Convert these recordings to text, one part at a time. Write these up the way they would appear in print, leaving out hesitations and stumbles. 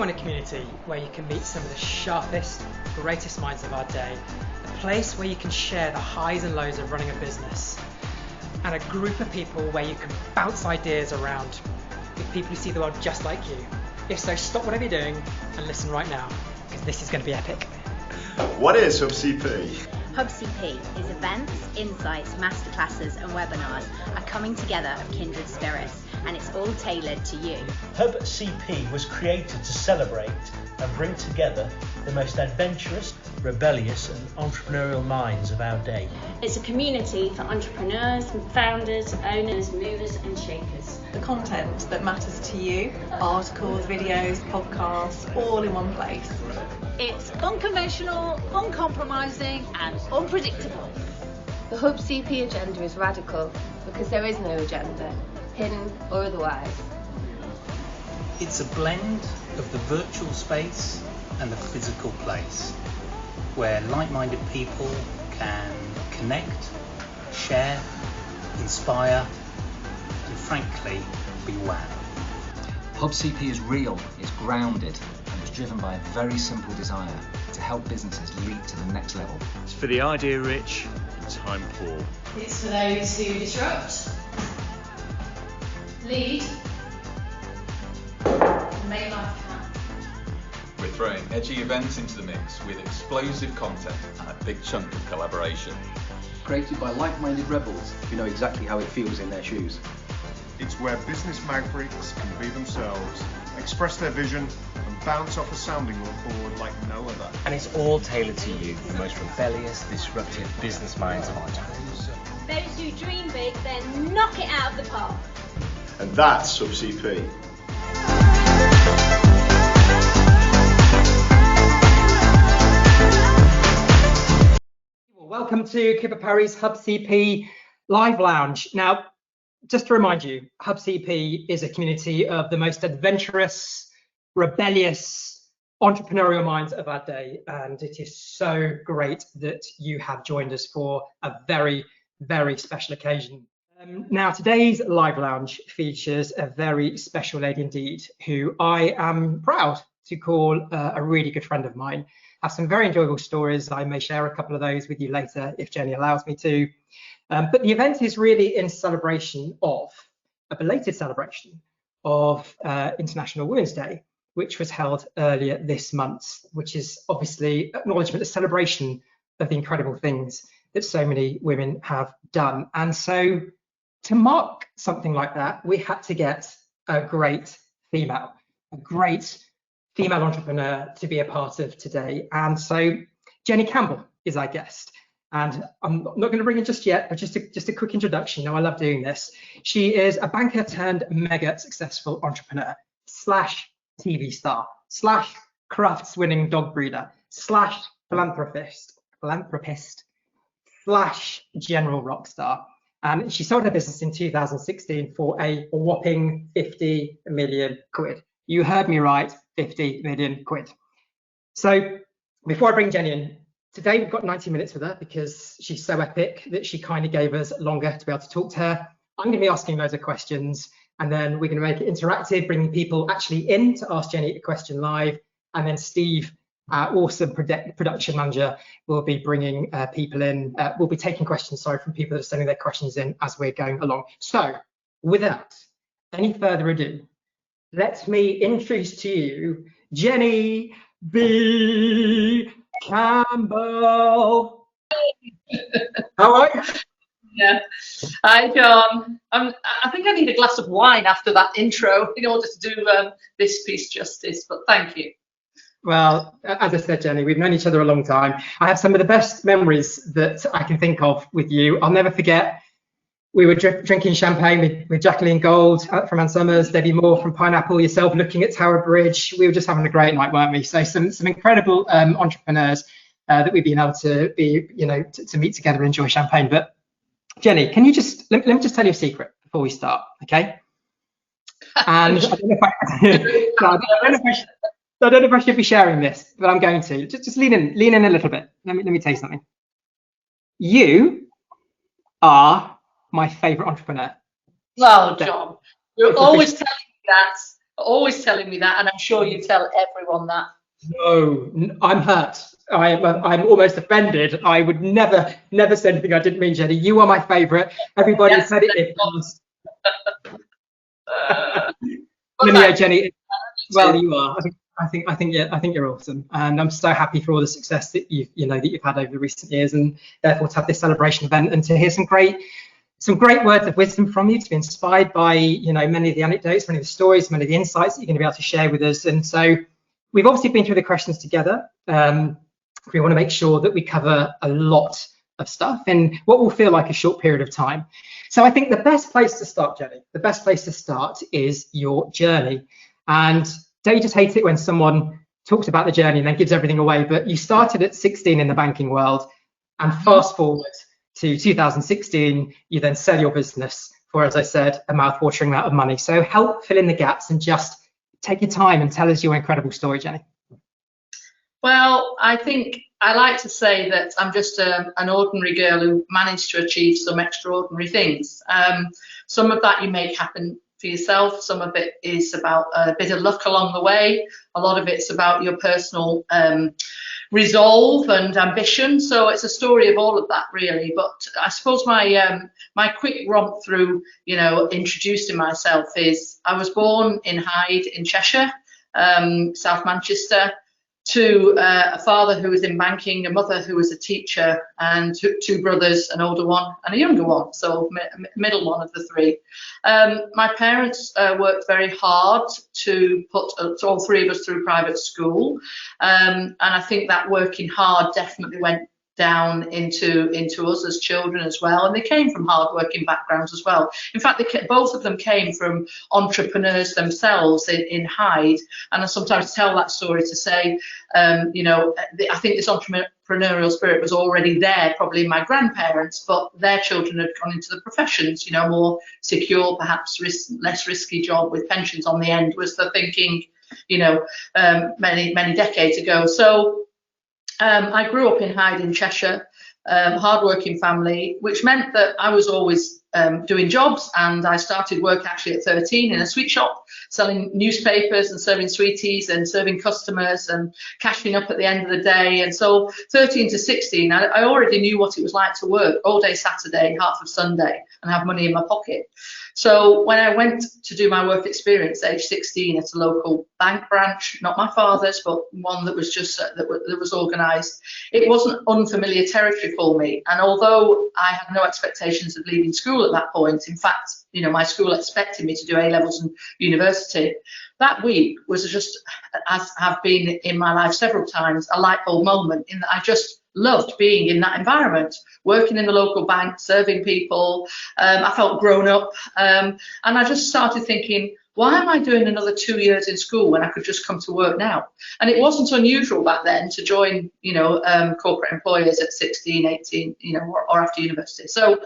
want a community where you can meet some of the sharpest, greatest minds of our day, a place where you can share the highs and lows of running a business, and a group of people where you can bounce ideas around with people who see the world just like you. If so, stop whatever you're doing and listen right now, because this is going to be epic. What is HubCP? HubCP is events, insights, masterclasses and webinars are coming together of kindred spirits, and it's all tailored to you. HubCP was created to celebrate and bring together the most adventurous, rebellious and entrepreneurial minds of our day. It's a community for entrepreneurs, founders, owners, movers and shakers. The content that matters to you, articles, videos, podcasts, all in one place. It's unconventional, uncompromising and unpredictable. The HubCP agenda is radical because there is no agenda, hidden or otherwise. It's a blend of the virtual space and the physical place, where like-minded people can connect, share, inspire, and frankly, be wowed. HubCP is real, it's grounded, and it's driven by a very simple desire to help businesses leap to the next level. It's for the idea-rich and time-poor. It's for those who disrupt, lead, and make life count. We're throwing edgy events into the mix with explosive content and a big chunk of collaboration. Created by like-minded rebels who know exactly how it feels in their shoes. It's where business mavericks can be themselves, express their vision and bounce off a sounding board like no other. And it's all tailored to you, the most rebellious, disruptive business minds of our time. Those who dream big, then knock it out of the park. And that's HubCP. Welcome to Kipper Parry's HubCP Live Lounge. Now, just to remind you, HubCP is a community of the most adventurous, rebellious, entrepreneurial minds of our day, and it is so great that you have joined us for a very, very special occasion. Now, today's Live Lounge features a very special lady indeed, who I am proud to call a really good friend of mine. I have some very enjoyable stories. I may share a couple of those with you later if Jenny allows me to. But the event is really in celebration of, a belated celebration of International Women's Day, which was held earlier this month, which is obviously acknowledgement, a celebration of the incredible things that so many women have done. And so to mark something like that, we had to get a great female entrepreneur to be a part of today. And so Jenny Campbell is our guest. And I'm not going to bring in just yet, but just a quick introduction. Now, I love doing this. She is a banker turned mega successful entrepreneur / TV star / crafts winning dog breeder / philanthropist / general rock star. And she sold her business in 2016 for a whopping 50 million quid. You heard me right, 50 million quid. So before I bring Jenny in, today we've got 90 minutes with her because she's so epic that she kind of gave us longer to be able to talk to her. I'm going to be asking loads of questions, and then we're going to make it interactive, bringing people actually in to ask Jenny a question live. And then Steve, our awesome production manager, will be bringing people in. We'll be taking questions, from people that are sending their questions in as we're going along. So without any further ado, let me introduce to you Jenny B Campbell. How are you? Yeah. Hi, John. I think I need a glass of wine after that intro in order to do this piece justice, but thank you. Well, as I said, Jenny, we've known each other a long time. I have some of the best memories that I can think of with you. I'll never forget, we were drinking champagne with Jacqueline Gold from Ann Summers, Debbie Moore from Pineapple, yourself looking at Tower Bridge. We were just having a great night, weren't we? So some incredible entrepreneurs that we've been able to be, to meet together and enjoy champagne. But Jenny, can you just let me just tell you a secret before we start, okay? And I don't know if I should be sharing this, but I'm going to. Just lean in a little bit. Let me tell you something. You are my favorite entrepreneur. Well, John, you're always telling me that. always telling me that, and I'm sure you tell everyone that. No, I'm hurt. I'm almost offended. I would never say anything I didn't mean, Jenny. You are my favourite. Everybody Yes, said it. Anyway, Jenny. Well, you are. I think you're awesome, and I'm so happy for all the success that you've had over the recent years, and therefore to have this celebration event and to hear some great words of wisdom from you, to be inspired by many of the anecdotes, many of the stories, many of the insights that you're going to be able to share with us. And so we've obviously been through the questions together. We want to make sure that we cover a lot of stuff in what will feel like a short period of time. So I think the best place to start, Jenny, the best place to start is your journey. And don't you just hate it when someone talks about the journey and then gives everything away? But you started at 16 in the banking world, and fast forward to 2016, you then sell your business for, as I said, a mouth-watering amount of money. So help fill in the gaps and just take your time and tell us your incredible story, Jenny. Well, I think I like to say that I'm just an ordinary girl who managed to achieve some extraordinary things. Some of that you make happen for yourself. Some of it is about a bit of luck along the way. A lot of it's about your personal resolve and ambition. So it's a story of all of that, really. But I suppose my quick romp through, introducing myself is I was born in Hyde in Cheshire, South Manchester, to a father who was in banking, a mother who was a teacher, and two brothers, an older one and a younger one, so middle one of the three. My parents worked very hard to put all three of us through private school, and I think that working hard definitely went down into us as children as well, and they came from hard-working backgrounds as well. In fact, both of them came from entrepreneurs themselves in Hyde, and I sometimes tell that story to say, I think this entrepreneurial spirit was already there, probably in my grandparents, but their children had gone into the professions, more secure, perhaps less risky job with pensions on the end was the thinking, many decades ago. So I grew up in Hyde in Cheshire, hard-working family, which meant that I was always doing jobs, and I started work actually at 13 in a sweet shop, selling newspapers and serving sweeties and serving customers and cashing up at the end of the day. And so 13 to 16, I already knew what it was like to work all day Saturday, half of Sunday, and have money in my pocket. So when I went to do my work experience at age 16 at a local bank branch, not my father's, but one that was just that was organised, it wasn't unfamiliar territory for me. And although I had no expectations of leaving school at that point, in fact, my school expected me to do A-levels and university, that week was just, as have been in my life several times, a light bulb moment in that I just loved being in that environment, working in the local bank, serving people. I felt grown up, and I just started thinking, why am I doing another 2 years in school when I could just come to work now? And it wasn't unusual back then to join, corporate employers at 16, 18, or after university. So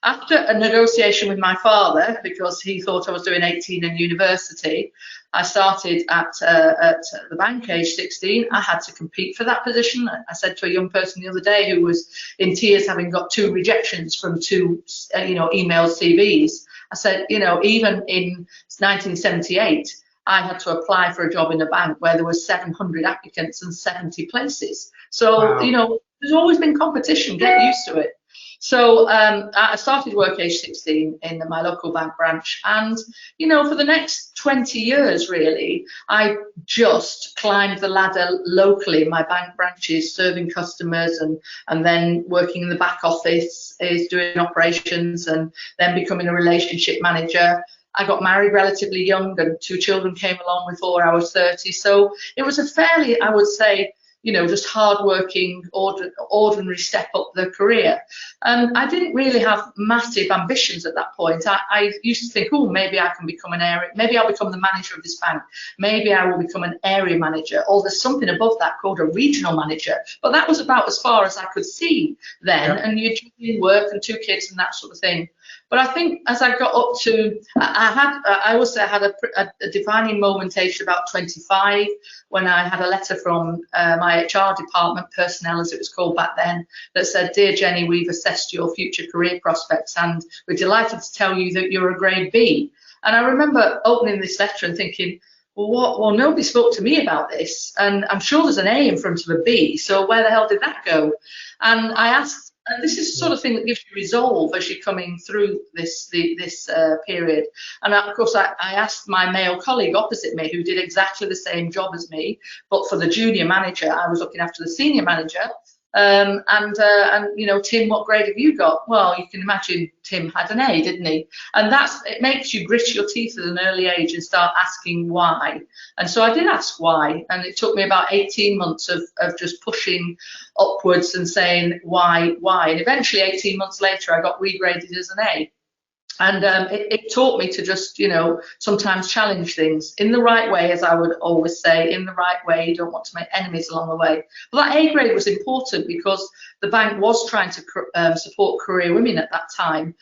after a negotiation with my father, because he thought I was doing 18 in university, I started at the bank, age 16. I had to compete for that position. I said to a young person the other day who was in tears, having got 2 rejections from 2, email CVs. I said, even in 1978, I had to apply for a job in the bank where there were 700 applicants and 70 places. So, wow. There's always been competition. Get used to it. So I started work age 16 in my local bank branch, and for the next 20 years really I just climbed the ladder locally in my bank branches, serving customers and then working in the back office, is doing operations, and then becoming a relationship manager. I got married relatively young, and 2 children came along before I was 30. So it was a fairly, I would say, just hard-working, ordinary step up the career. And I didn't really have massive ambitions at that point. I used to think, oh, maybe I can become maybe I'll become the manager of this bank. Maybe I will become an area manager, or there's something above that called a regional manager. But that was about as far as I could see then. Yeah. And you're doing work and 2 kids and that sort of thing. But I think as I got up to, I always say I had a defining moment aged about 25, when I had a letter from my HR department, personnel as it was called back then, that said, "Dear Jenny, we've assessed your future career prospects and we're delighted to tell you that you're a grade B." And I remember opening this letter and thinking, well, nobody spoke to me about this, and I'm sure there's an A in front of a B, so where the hell did that go? And I asked, and this is the sort of thing that gives you resolve as you're coming through this period. And of course, I asked my male colleague opposite me, who did exactly the same job as me, but for the junior manager, I was looking after the senior manager. And you know, Tim, what grade have you got? Well, you can imagine Tim had an A, didn't he? And it makes you grit your teeth at an early age and start asking why. And so I did ask why, and it took me about 18 months of just pushing upwards and saying why. And eventually 18 months later, I got regraded as an A. And it taught me to just, you know, sometimes challenge things in the right way, as I would always say, in the right way. You don't want to make enemies along the way. But that A grade was important because the bank was trying to support career women at that time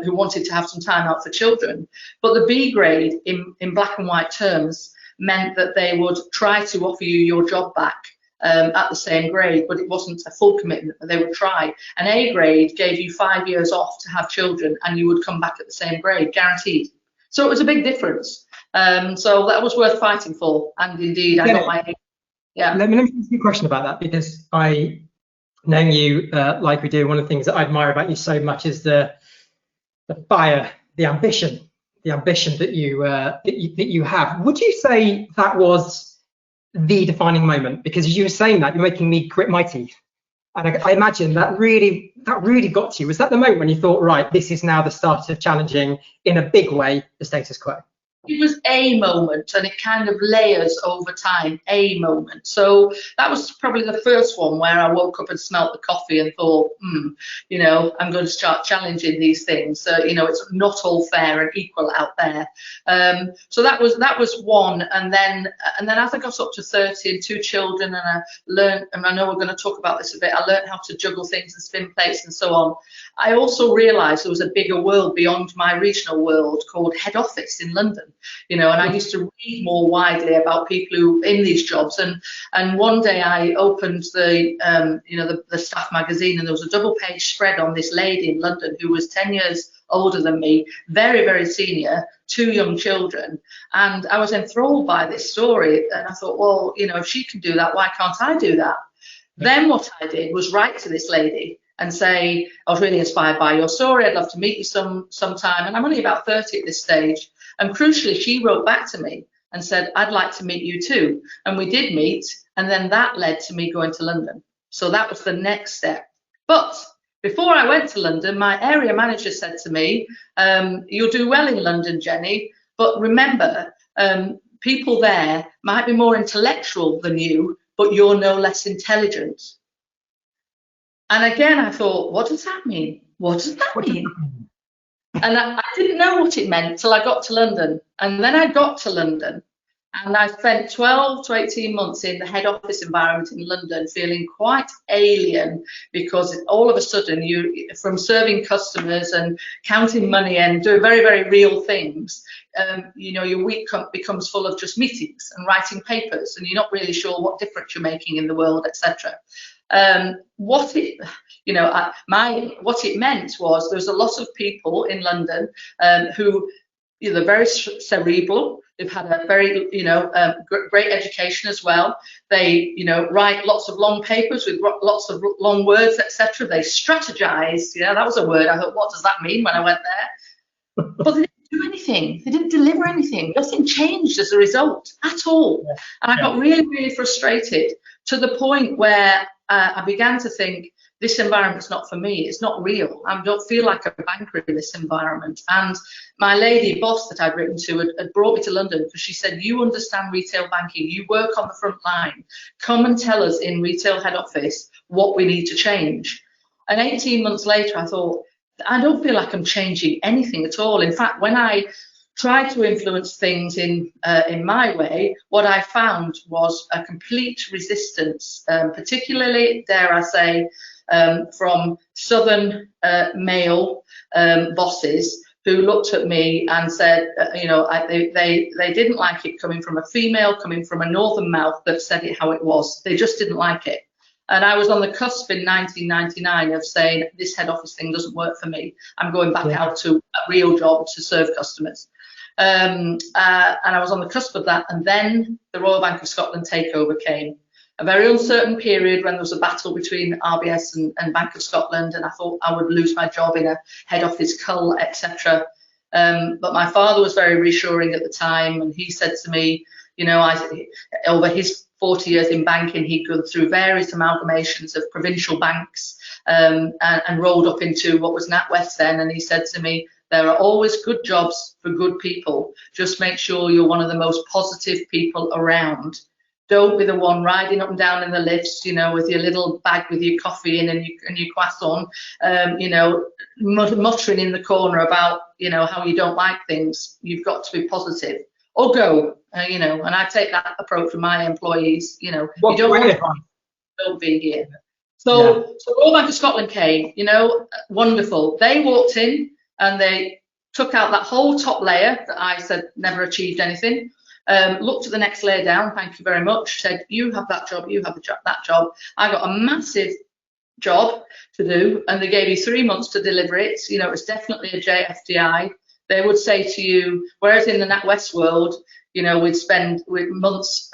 who wanted to have some time out for children. But the B grade, in black and white terms, meant that they would try to offer you your job back at the same grade, but it wasn't a full commitment. They would try. An A grade gave you 5 years off to have children, and you would come back at the same grade, guaranteed. So it was a big difference. So that was worth fighting for, and indeed I got my A. Yeah. Let me ask you a question about that, because I know you like we do. One of the things that I admire about you so much is the fire, the ambition that you have. Would you say that was the defining moment? Because as you were saying that, you're making me grit my teeth, and I imagine that really got to you. Was that the moment when you thought, right, this is now the start of challenging in a big way the status quo? It was a moment, and it kind of layers over time, a moment. So that was probably the first one where I woke up and smelt the coffee and thought, you know, I'm going to start challenging these things. You know, it's not all fair and equal out there. So that was one. And then as I got up to 30 and 2 children, and I learned, and I know we're going to talk about this a bit, I learned how to juggle things and spin plates and so on. I also realised there was a bigger world beyond my regional world called head office in London. You know, and I used to read more widely about people who in these jobs. And one day I opened the you know, the staff magazine, and there was a double-page spread on this lady in London who was 10 years older than me, very, very senior, 2 young children. And I was enthralled by this story, and I thought, well, you know, if she can do that, why can't I do that? Then what I did was write to this lady and say, I was really inspired by your story. I'd love to meet you sometime. And I'm only about 30 at this stage. And crucially, she wrote back to me and said, I'd like to meet you too. And we did meet. And then that led to me going to London. So that was the next step. But before I went to London, my area manager said to me, you'll do well in London, Jenny. But remember, people there might be more intellectual than you, but you're no less intelligent. And again, I thought, what does that mean? What does that mean? And I didn't know what it meant till I got to London. And then I got to London, and I spent 12 to 18 months in the head office environment in London, feeling quite alien, because all of a sudden, you, from serving customers and counting money and doing very, very real things, you know, your week becomes full of just meetings and writing papers, and you're not really sure what difference you're making in the world, etc. What it meant was there was a lot of people in London who either very cerebral, they've had a very, you know, great education as well. They, you know, write lots of long papers with lots of long words, etc. They strategize. Yeah, that was a word. I thought, what does that mean when I went there? But they didn't do anything. They didn't deliver anything. Nothing changed as a result at all. And I got really, really frustrated, to the point where I began to think, this environment's not for me. It's not real. I don't feel like a banker in this environment. And my lady boss that I'd written to had brought me to London, because she said, you understand retail banking. You work on the front line. Come and tell us in retail head office what we need to change. And 18 months later, I thought, I don't feel like I'm changing anything at all. In fact, when I tried to influence things in my way, what I found was a complete resistance, particularly, dare I say, from southern male bosses who looked at me and said, you know, they didn't like it coming from a female, coming from a northern mouth that said it how it was. They just didn't like it. And I was on the cusp in 1999 of saying, this head office thing doesn't work for me. I'm going back out to a real job to serve customers. And I was on the cusp of that. And then the Royal Bank of Scotland takeover came. A very uncertain period when there was a battle between RBS and Bank of Scotland, and I thought I would lose my job in a head office cull, etc. But my father was very reassuring at the time, and he said to me, you know, over his 40 years in banking, he'd gone through various amalgamations of provincial banks and rolled up into what was NatWest then, and he said to me, there are always good jobs for good people. Just make sure you're one of the most positive people around. Don't be the one riding up and down in the lifts, you know, with your little bag with your coffee in and your croissant, you know, muttering in the corner about, you know, how you don't like things. You've got to be positive. Or go, you know, and I take that approach with my employees, you know, you don't want to, don't be here. So Royal Bank of Scotland came, you know, wonderful. They walked in and they took out that whole top layer that I said never achieved anything. Looked at the next layer down, thank you very much, said, you have that job, you have that job. I got a massive job to do, and they gave you 3 months to deliver it. You know, it was definitely a JFDI. They would say to you, whereas in the NatWest world, you know, we'd spend months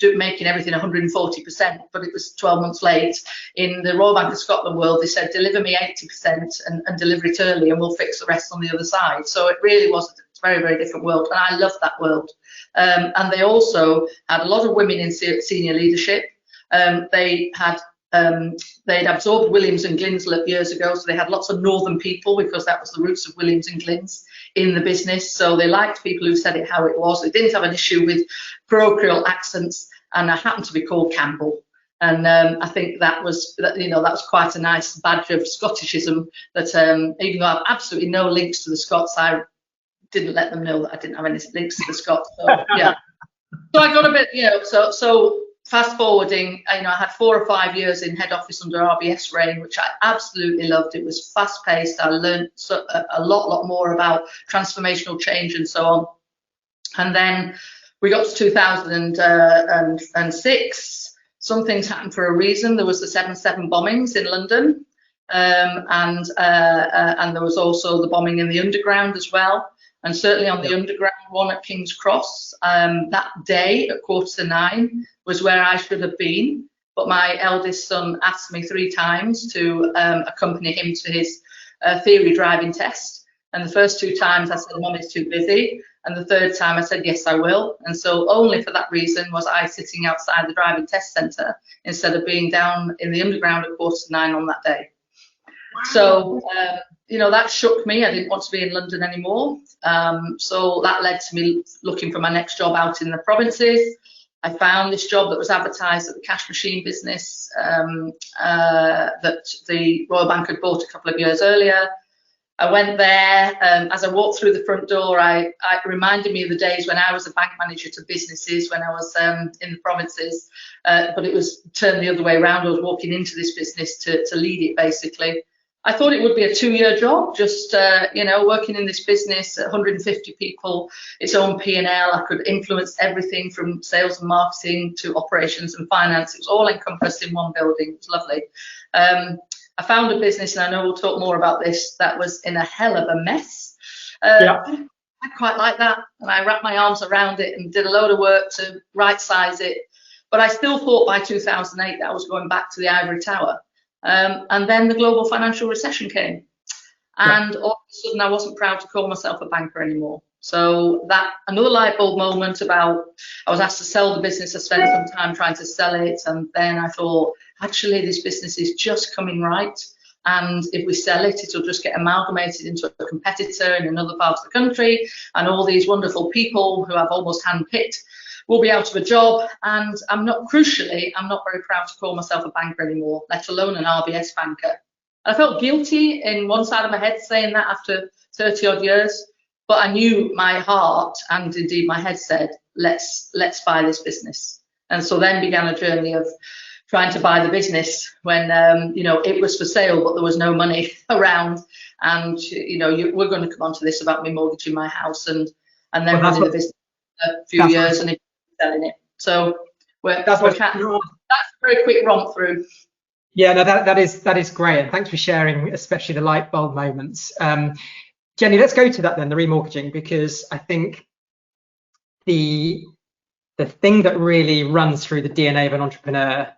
making everything 140%, but it was 12 months late. In the Royal Bank of Scotland world, they said, deliver me 80% and deliver it early, and we'll fix the rest on the other side. So it really was a very, very different world, and I loved that world. And they also had a lot of women in senior leadership. They'd absorbed Williams and Glyn's years ago, so they had lots of northern people because that was the roots of Williams and Glyn's in the business. So they liked people who said it how it was. They didn't have an issue with parochial accents, and I happened to be called Campbell. And I think that was, you know, that was quite a nice badge of Scottishism. That even though I have absolutely no links to the Scots, I didn't let them know that I didn't have any links to the Scots. So yeah, so I got a bit, you know, so fast forwarding, you know, I had 4 or 5 years in head office under RBS reign, which I absolutely loved. It was fast paced. I learned a lot more about transformational change and so on. And then we got to 2006. Some things happened for a reason. There was the 7/7 bombings in London, and there was also the bombing in the underground as well. And certainly on the underground one at King's Cross, that day at 8:45 was where I should have been. But my eldest son asked me 3 times to accompany him to his theory driving test. And the first 2 times I said, Mum, it's too busy. And the 3rd time I said, yes, I will. And so only for that reason was I sitting outside the driving test centre instead of being down in the underground at 8:45 on that day. Wow. So, you know, that shook me. I didn't want to be in London anymore. So that led to me looking for my next job out in the provinces. I found this job that was advertised at the cash machine business that the Royal Bank had bought a couple of years earlier. I went there. As I walked through the front door, it reminded me of the days when I was a bank manager to businesses when I was in the provinces, but it was turned the other way around. I was walking into this business to lead it, basically. I thought it would be a 2-year job, just you know, working in this business, 150 people, its own P&L. I could influence everything from sales and marketing to operations and finance. It was all encompassed in one building. It was lovely. I found a business, and I know we'll talk more about this, that was in a hell of a mess. I quite like that, and I wrapped my arms around it and did a load of work to right size it. But I still thought by 2008 that I was going back to the ivory tower. And then the global financial recession came, and all of a sudden I wasn't proud to call myself a banker anymore. So that another light bulb moment about, I was asked to sell the business. I spent some time trying to sell it, and then I thought, actually this business is just coming right, and if we sell it, it'll just get amalgamated into a competitor in another part of the country, and all these wonderful people who I've almost handpicked will be out of a job. And crucially, I'm not very proud to call myself a banker anymore, let alone an RBS banker. I felt guilty in one side of my head saying that after 30 odd years, but I knew my heart and indeed my head said, let's buy this business. And so then began a journey of trying to buy the business when you know, it was for sale, but there was no money around. And you know, we're going to come on to this about me mortgaging my house and then running the business for a few years and selling it. So that's a very quick romp through. Yeah, no, that is great, and thanks for sharing, especially the light bulb moments. Jenny, let's go to that then, the remortgaging, because I think the thing that really runs through the DNA of an entrepreneur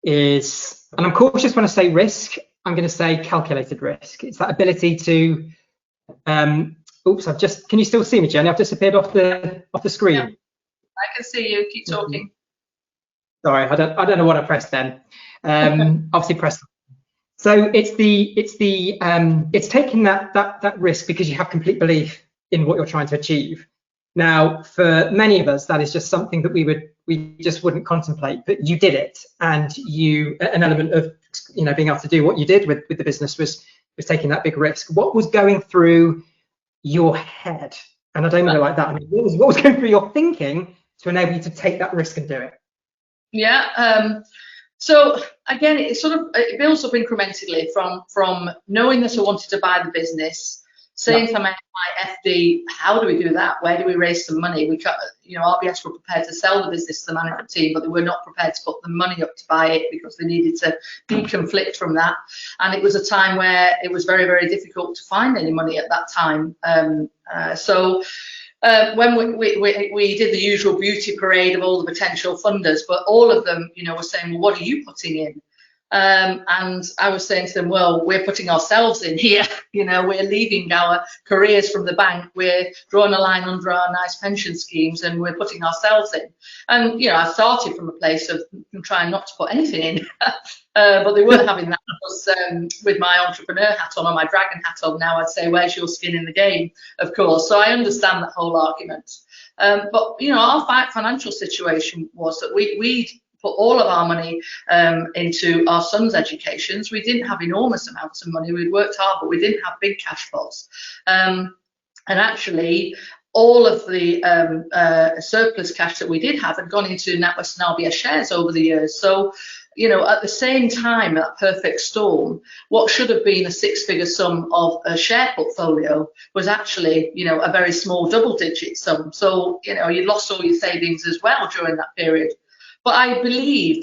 is, and I'm cautious when I say risk, I'm going to say calculated risk. It's that ability to, oops, can you still see me, Jenny? I've disappeared off the screen. Yeah, I can see you, keep talking. Sorry, I don't know what I pressed then. Obviously pressed. So it's taking that risk because you have complete belief in what you're trying to achieve. Now, for many of us, that is just something that we just wouldn't contemplate, but you did it, and an element of being able to do what you did with the business was taking that big risk. What was going through your head? And I don't mean it like that. I mean, what was going through your thinking to enable you to take that risk and do it? Yeah. So again, it builds up incrementally from knowing that I wanted to buy the business, saying to my FD, how do we do that? Where do we raise some money? We got, RBS were prepared to sell the business to the management team, but they were not prepared to put the money up to buy it because they needed to deconflict from that. And it was a time where it was very, very difficult to find any money at that time. When we did the usual beauty parade of all the potential funders, but all of them, were saying, well, what are you putting in? And I was saying to them, well, we're putting ourselves in here. We're leaving our careers from the bank. We're drawing a line under our nice pension schemes, and we're putting ourselves in. And, I started from a place of trying not to put anything in, but they weren't having that because with my entrepreneur hat on or my dragon hat on now, I'd say, where's your skin in the game, of course. So I understand that whole argument. But, our financial situation was that we put all of our money into our son's educations. We didn't have enormous amounts of money. We'd worked hard, but we didn't have big cash flows. And actually, all of the surplus cash that we did have had gone into NatWest and RBS shares over the years. So, at the same time, that perfect storm, what should have been a six-figure sum of a share portfolio was actually, a very small double-digit sum. So, you lost all your savings as well during that period. But I believed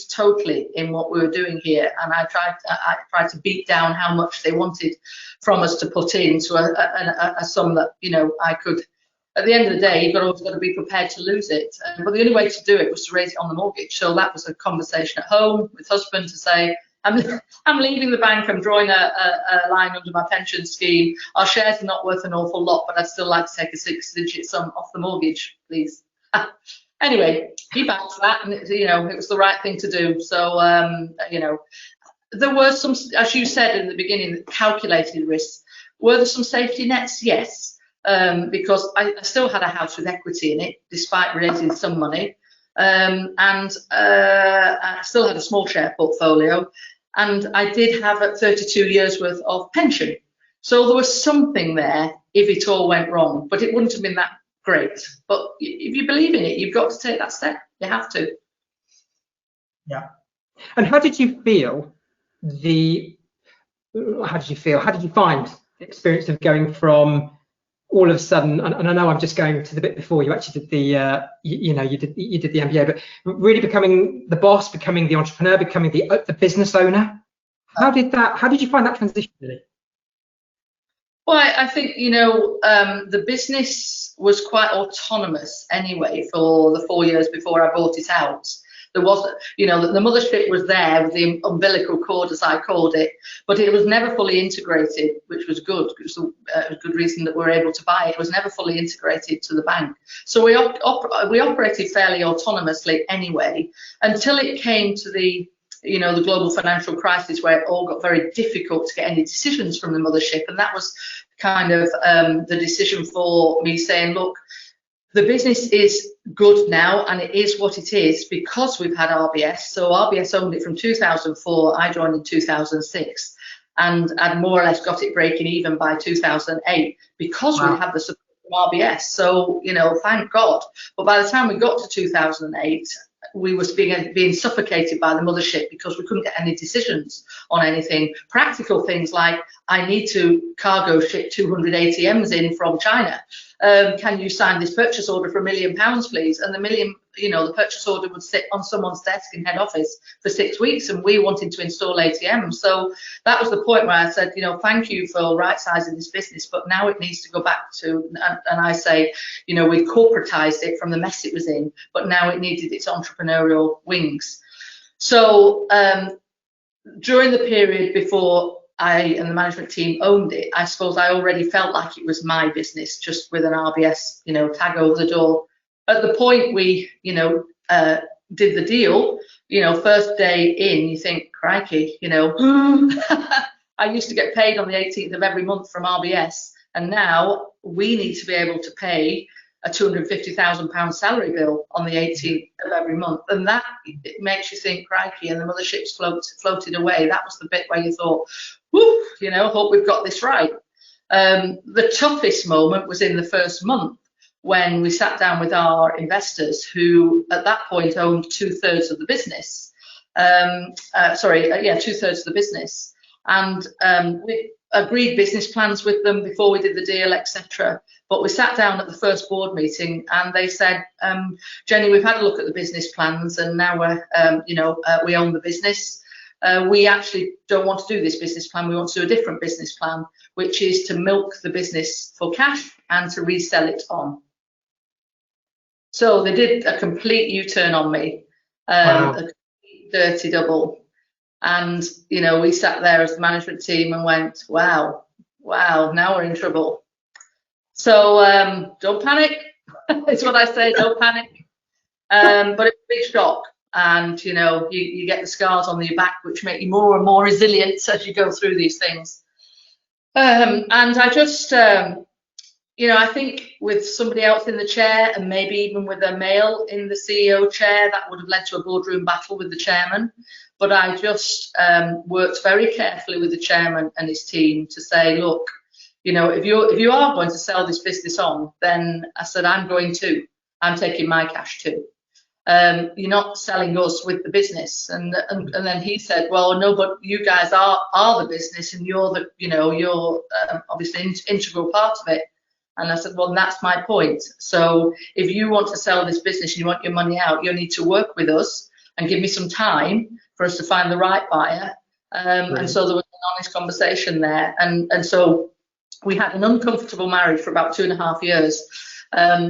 totally in what we were doing here, and I tried to beat down how much they wanted from us to put into a sum that I could. At the end of the day, you've always got to be prepared to lose it. But the only way to do it was to raise it on the mortgage. So that was a conversation at home with husband to say, I'm leaving the bank. I'm drawing a line under my pension scheme. Our shares are not worth an awful lot, but I'd still like to take a six-digit sum off the mortgage, please. Anyway, he backed that, and it was the right thing to do. So there were some, as you said in the beginning, calculated risks. Were there some safety nets? Yes, because I still had a house with equity in it, despite raising some money, and I still had a small share portfolio, and I did have 32 years worth of pension. So there was something there if it all went wrong, but it wouldn't have been that great. But if you believe in it, you've got to take that step. You have to. Yeah. And how did you feel? How did you find the experience of going from all of a sudden? And I know I'm just going to the bit before you actually did the, you did the MBA, but really becoming the boss, becoming the entrepreneur, becoming the business owner. How did you find that transition really? Well, I think, the business was quite autonomous anyway for the 4 years before I bought it out. There wasn't, the mothership was there with the umbilical cord, as I called it, but it was never fully integrated, which was good. It was a good reason that we were able to buy it. It was never fully integrated to the bank. So we operated fairly autonomously anyway, until it came to the global financial crisis, where it all got very difficult to get any decisions from the mothership. And that was kind of the decision for me saying, look, the business is good now, and it is what it is because we've had RBS. So RBS owned it from 2004. I joined in 2006, and I'd more or less got it breaking even by 2008 because we had the support from RBS. So, thank God. But by the time we got to 2008, we was being suffocated by the mothership because we couldn't get any decisions on anything. Practical things like, I need to cargo ship 200 ATMs in from China. Can you sign this purchase order for £1 million, please? And the £1 million the purchase order would sit on someone's desk in head office for 6 weeks, and we wanted to install ATMs. So that was the point where I said, thank you for right sizing this business, but now it needs to go back to, and I say, we corporatized it from the mess it was in, but now it needed its entrepreneurial wings. So during the period before I and the management team owned it, I suppose I already felt like it was my business, just with an RBS, tag over the door. At the point we, did the deal, first day in, you think, crikey, I used to get paid on the 18th of every month from RBS, and now we need to be able to pay a £250,000 salary bill on the 18th of every month, and that it makes you think, crikey, and the mothership's floated away. That was the bit where you thought, whew, hope we've got this right. The toughest moment was in the first month when we sat down with our investors, who at that point owned 2/3 of the business. 2/3 of the business, and we agreed business plans with them before we did the deal, etc. But we sat down at the first board meeting, and they said, Jenny, we've had a look at the business plans, and now we're, we own the business. We actually don't want to do this business plan. We want to do a different business plan, which is to milk the business for cash and to resell it on. So they did a complete U-turn on me, Wow. a dirty double. And, we sat there as the management team and went, wow, now we're in trouble. So don't panic, is what I say, don't panic. But it's a big shock. And, you get the scars on your back, which make you more and more resilient as you go through these things. And I just, I think with somebody else in the chair, and maybe even with a male in the CEO chair, that would have led to a boardroom battle with the chairman. But I just worked very carefully with the chairman and his team to say, look, if you are going to sell this business on, then I said, I'm taking my cash too. You're not selling us with the business. And then he said, well, no, but you guys are the business, and you're the, you're obviously an integral part of it. And I said, well, that's my point. So if you want to sell this business, you want your money out, you need to work with us and give me some time for us to find the right buyer. And so there was an honest conversation there. And so we had an uncomfortable marriage for about 2.5 years,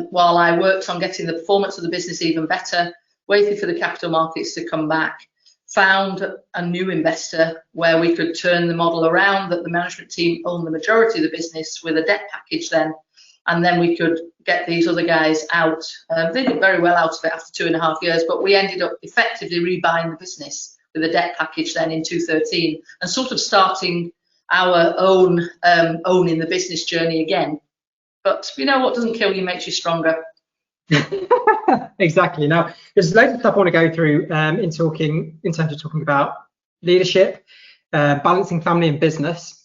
while I worked on getting the performance of the business even better, waited for the capital markets to come back, found a new investor where we could turn the model around, that the management team owned the majority of the business with a debt package then, and then we could get these other guys out. They did very well out of it after 2.5 years, but we ended up effectively rebuying the business with a debt package then in 2013, and sort of starting our own owning the business journey again. But what doesn't kill you makes you stronger. Exactly. Now, there's loads of stuff I want to go through in terms of talking about leadership, balancing family and business.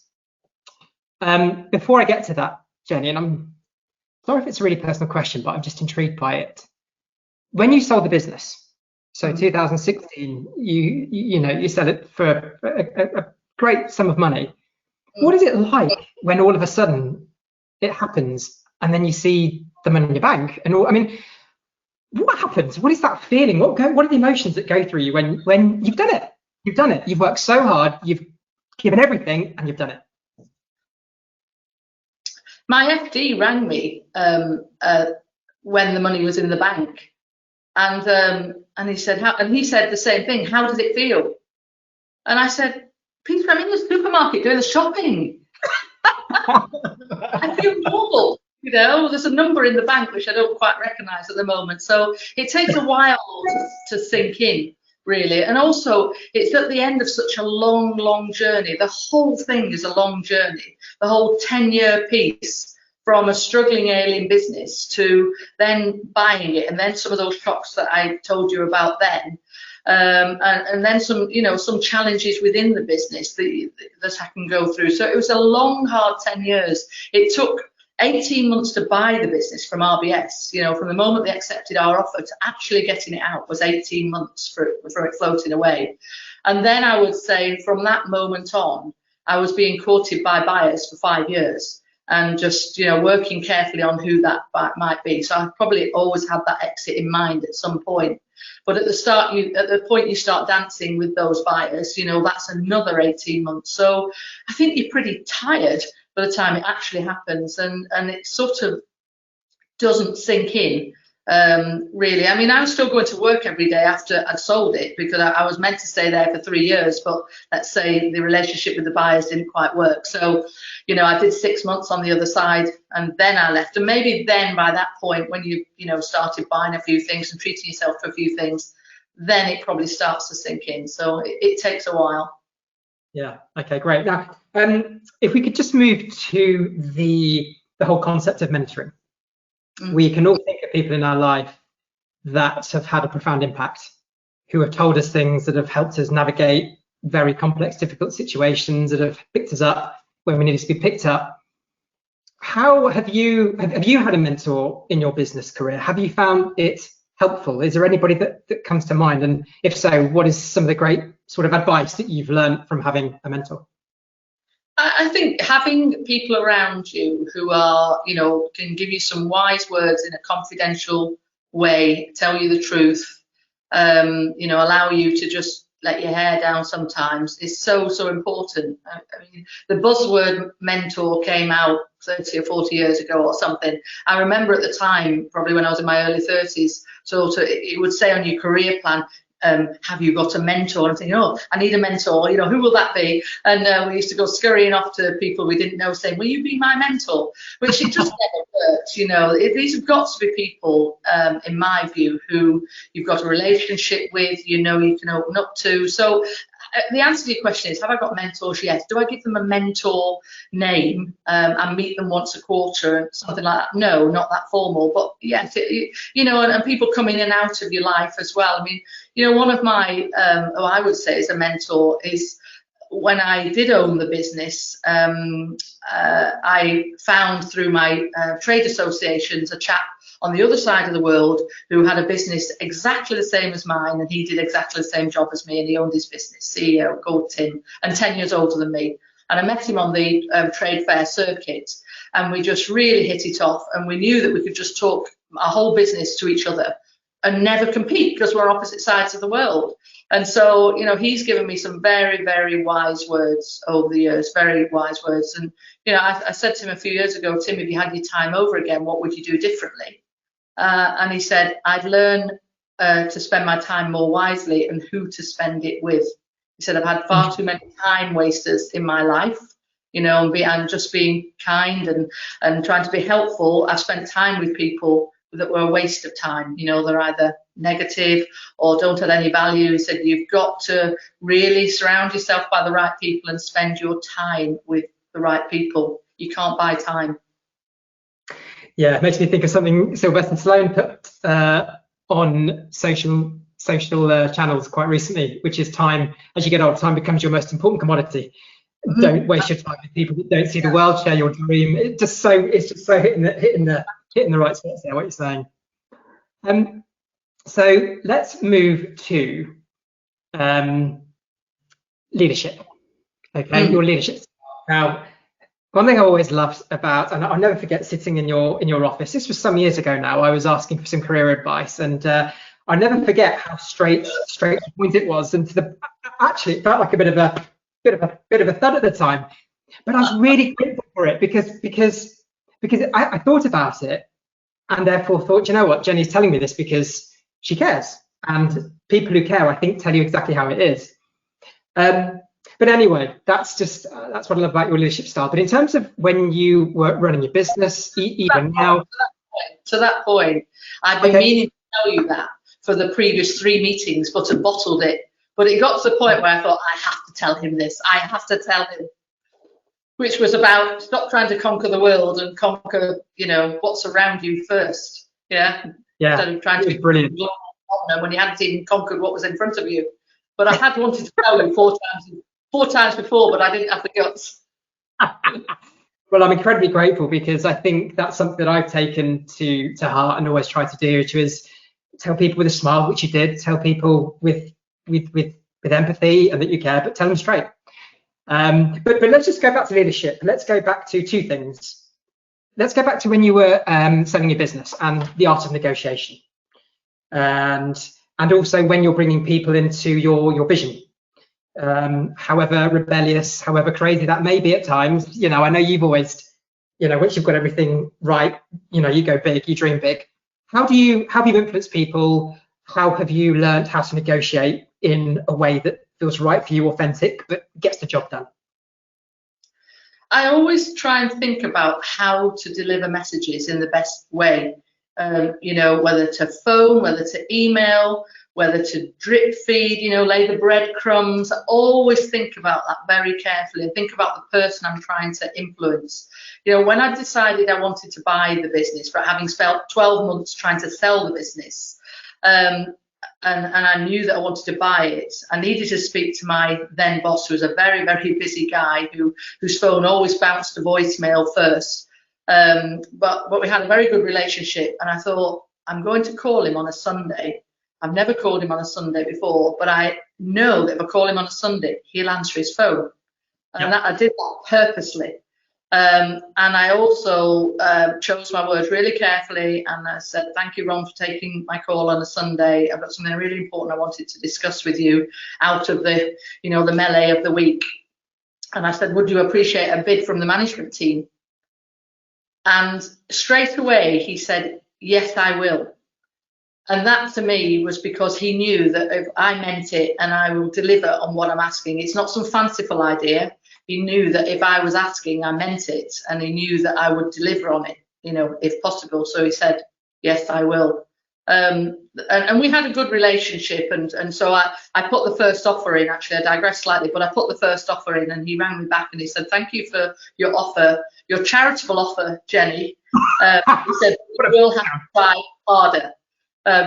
Before I get to that, Jenny, and I'm sorry if it's a really personal question, but I'm just intrigued by it. When you sold the business, so 2016, you sell it for a great sum of money. What is it like when all of a sudden it happens and then you see the money in your bank? And what happens? What is that feeling? What are the emotions that go through you when you've done it? You've done it. You've worked so hard. You've given everything, and you've done it. My FD rang me when the money was in the bank, and he said, he said the same thing. How does it feel? And I said, Peter, I'm in the supermarket doing the shopping. I feel normal. There's a number in the bank which I don't quite recognise at the moment. So it takes a while to sink in, really. And also, it's at the end of such a long, long journey. The whole thing is a long journey. The whole 10-year piece, from a struggling ailing business to then buying it, and then some of those shocks that I told you about then. And then some challenges within the business that I can go through. So it was a long, hard 10 years. It took 18 months to buy the business from RBS. From the moment they accepted our offer to actually getting it out was 18 months for it floating away. And then I would say from that moment on, I was being courted by buyers for 5 years. and just, you know, working carefully on who that might be. So I probably always had that exit in mind at some point. But at the start, at the point you start dancing with those buyers, you know, that's another 18 months. So I think you're pretty tired by the time it actually happens, and it sort of doesn't sink in. Really, I mean, I was still going to work every day after I'd sold it, because I was meant to stay there for 3 years, but let's say the relationship with the buyers didn't quite work. So, you know, I did 6 months on the other side, and then I left. And maybe then by that point, when you know, started buying a few things and treating yourself to a few things, then it probably starts to sink in. So it takes a while. Yeah. Okay. Great. Now, if we could just move to the whole concept of mentoring. We can all think of people in our life that have had a profound impact, who have told us things that have helped us navigate very complex, difficult situations, that have picked us up when we needed to be picked up. How have you had a mentor in your business career? Have you found it helpful? Is there anybody that comes to mind? And if so, what is some of the great sort of advice that you've learned from having a mentor? I think having people around you who are, you know, can give you some wise words in a confidential way, tell you the truth, you know, allow you to just let your hair down sometimes, is so important. I mean, the buzzword mentor came out 30 or 40 years ago or something. I remember at the time, probably when I was in my early 30s, so it would say on your career plan, have you got a mentor? And thinking, oh, I need a mentor, you know, who will that be? And we used to go scurrying off to people we didn't know, saying, will you be my mentor? Which it just never works, you know. These have got to be people, in my view, who you've got a relationship with, you know, you can open up to. So the answer to your question is, have I got mentors? Yes. Do I give them a mentor name and meet them once a quarter, something like that? No, not that formal, but yes, you know, and people come in and out of your life as well. I mean, you know, one of my, I would say is a mentor is when I did own the business, I found through my trade associations a chap on the other side of the world who had a business exactly the same as mine, and he did exactly the same job as me, and he owned his business, CEO, called Tim, and 10 years older than me. And I met him on the trade fair circuit, and we just really hit it off, and we knew that we could just talk our whole business to each other and never compete, because we're opposite sides of the world. And so, you know, he's given me some very, very wise words over the years, very wise words. And, you know, I said to him a few years ago, Tim, if you had your time over again, what would you do differently? And he said, I'd learn to spend my time more wisely and who to spend it with. He said, I've had far too many time wasters in my life, you know, and just being kind and trying to be helpful. I've spent time with people that were a waste of time. You know, they're either negative or don't add any value. He said, you've got to really surround yourself by the right people and spend your time with the right people. You can't buy time. Yeah, it makes me think of something Sylvester Stallone put on social channels quite recently, which is time. As you get older, time becomes your most important commodity. Mm-hmm. Don't waste your time with people that don't see the world, share your dream. It's just so hitting the right spots there, what you're saying. So let's move to leadership. Okay, your leadership. Now, one thing I always loved about, and I'll never forget sitting in your office, this was some years ago now, I was asking for some career advice, and I'll never forget how straight to the point it was, and actually it felt like a bit of a thud at the time, but I was really grateful for it because I thought about it, and therefore thought, you know what, Jenny's telling me this because she cares, and people who care, I think, tell you exactly how it is. But anyway, that's what I love about your leadership style. But in terms of when you were running your business, even now, to that point, I've been meaning to tell you that for the previous 3 meetings, but I bottled it. But it got to the point where I thought, I have to tell him this. I have to tell him, which was about stop trying to conquer the world and conquer, you know, what's around you first. Yeah. Instead of trying to be brilliant when you hadn't even conquered what was in front of you. But I had wanted to tell you 4 times before, but I didn't have the guts. Well, I'm incredibly grateful, because I think that's something that I've taken to heart and always try to do, which is tell people with a smile, which you did, tell people with empathy and that you care, but tell them straight. But let's just go back to leadership. Let's go back to 2 things. let's go back to when you were selling your business and the art of negotiation, and also when you're bringing people into your vision. However rebellious, however crazy that may be at times, you know, I know you've always, you know, once you've got everything right, you know, you go big, you dream big. How have you influenced people? How have you learned how to negotiate in a way that feels right for you, authentic, but gets the job done? I always try and think about how to deliver messages in the best way. You know, whether to phone, whether to email, whether to drip feed, you know, lay the breadcrumbs. I always think about that very carefully and think about the person I'm trying to influence. You know, when I decided I wanted to buy the business, for having spent 12 months trying to sell the business, and I knew that I wanted to buy it, I needed to speak to my then boss, who was a very, very busy guy whose phone always bounced to voicemail first. But we had a very good relationship, and I thought, I'm going to call him on a Sunday. I've never called him on a Sunday before, but I know that if I call him on a Sunday, he'll answer his phone. And I did that purposely. And I also chose my words really carefully, and I said, thank you, Ron, for taking my call on a Sunday. I've got something really important I wanted to discuss with you out of the, you know, the melee of the week. And I said, would you appreciate a bid from the management team? And straight away he said, yes, I will. And that to me was because he knew that if I meant it and I will deliver on what I'm asking, it's not some fanciful idea. He knew that if I was asking, I meant it, and he knew that I would deliver on it, you know, if possible. So he said, yes, I will. And we had a good relationship, and so I put the first offer in. Actually, I digress slightly, but I put the first offer in, and he rang me back and he said, thank you for your offer, your charitable offer, Jenny. He said, we'll have to try harder.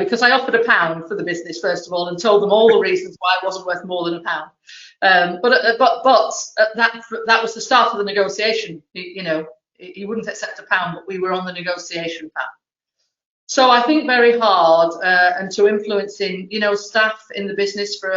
Because I offered £1 for the business, first of all, and told them all the reasons why it wasn't worth more than £1. But that was the start of the negotiation. You know, he wouldn't accept £1, but we were on the negotiation path. So I think very hard, and to influencing, you know, staff in the business for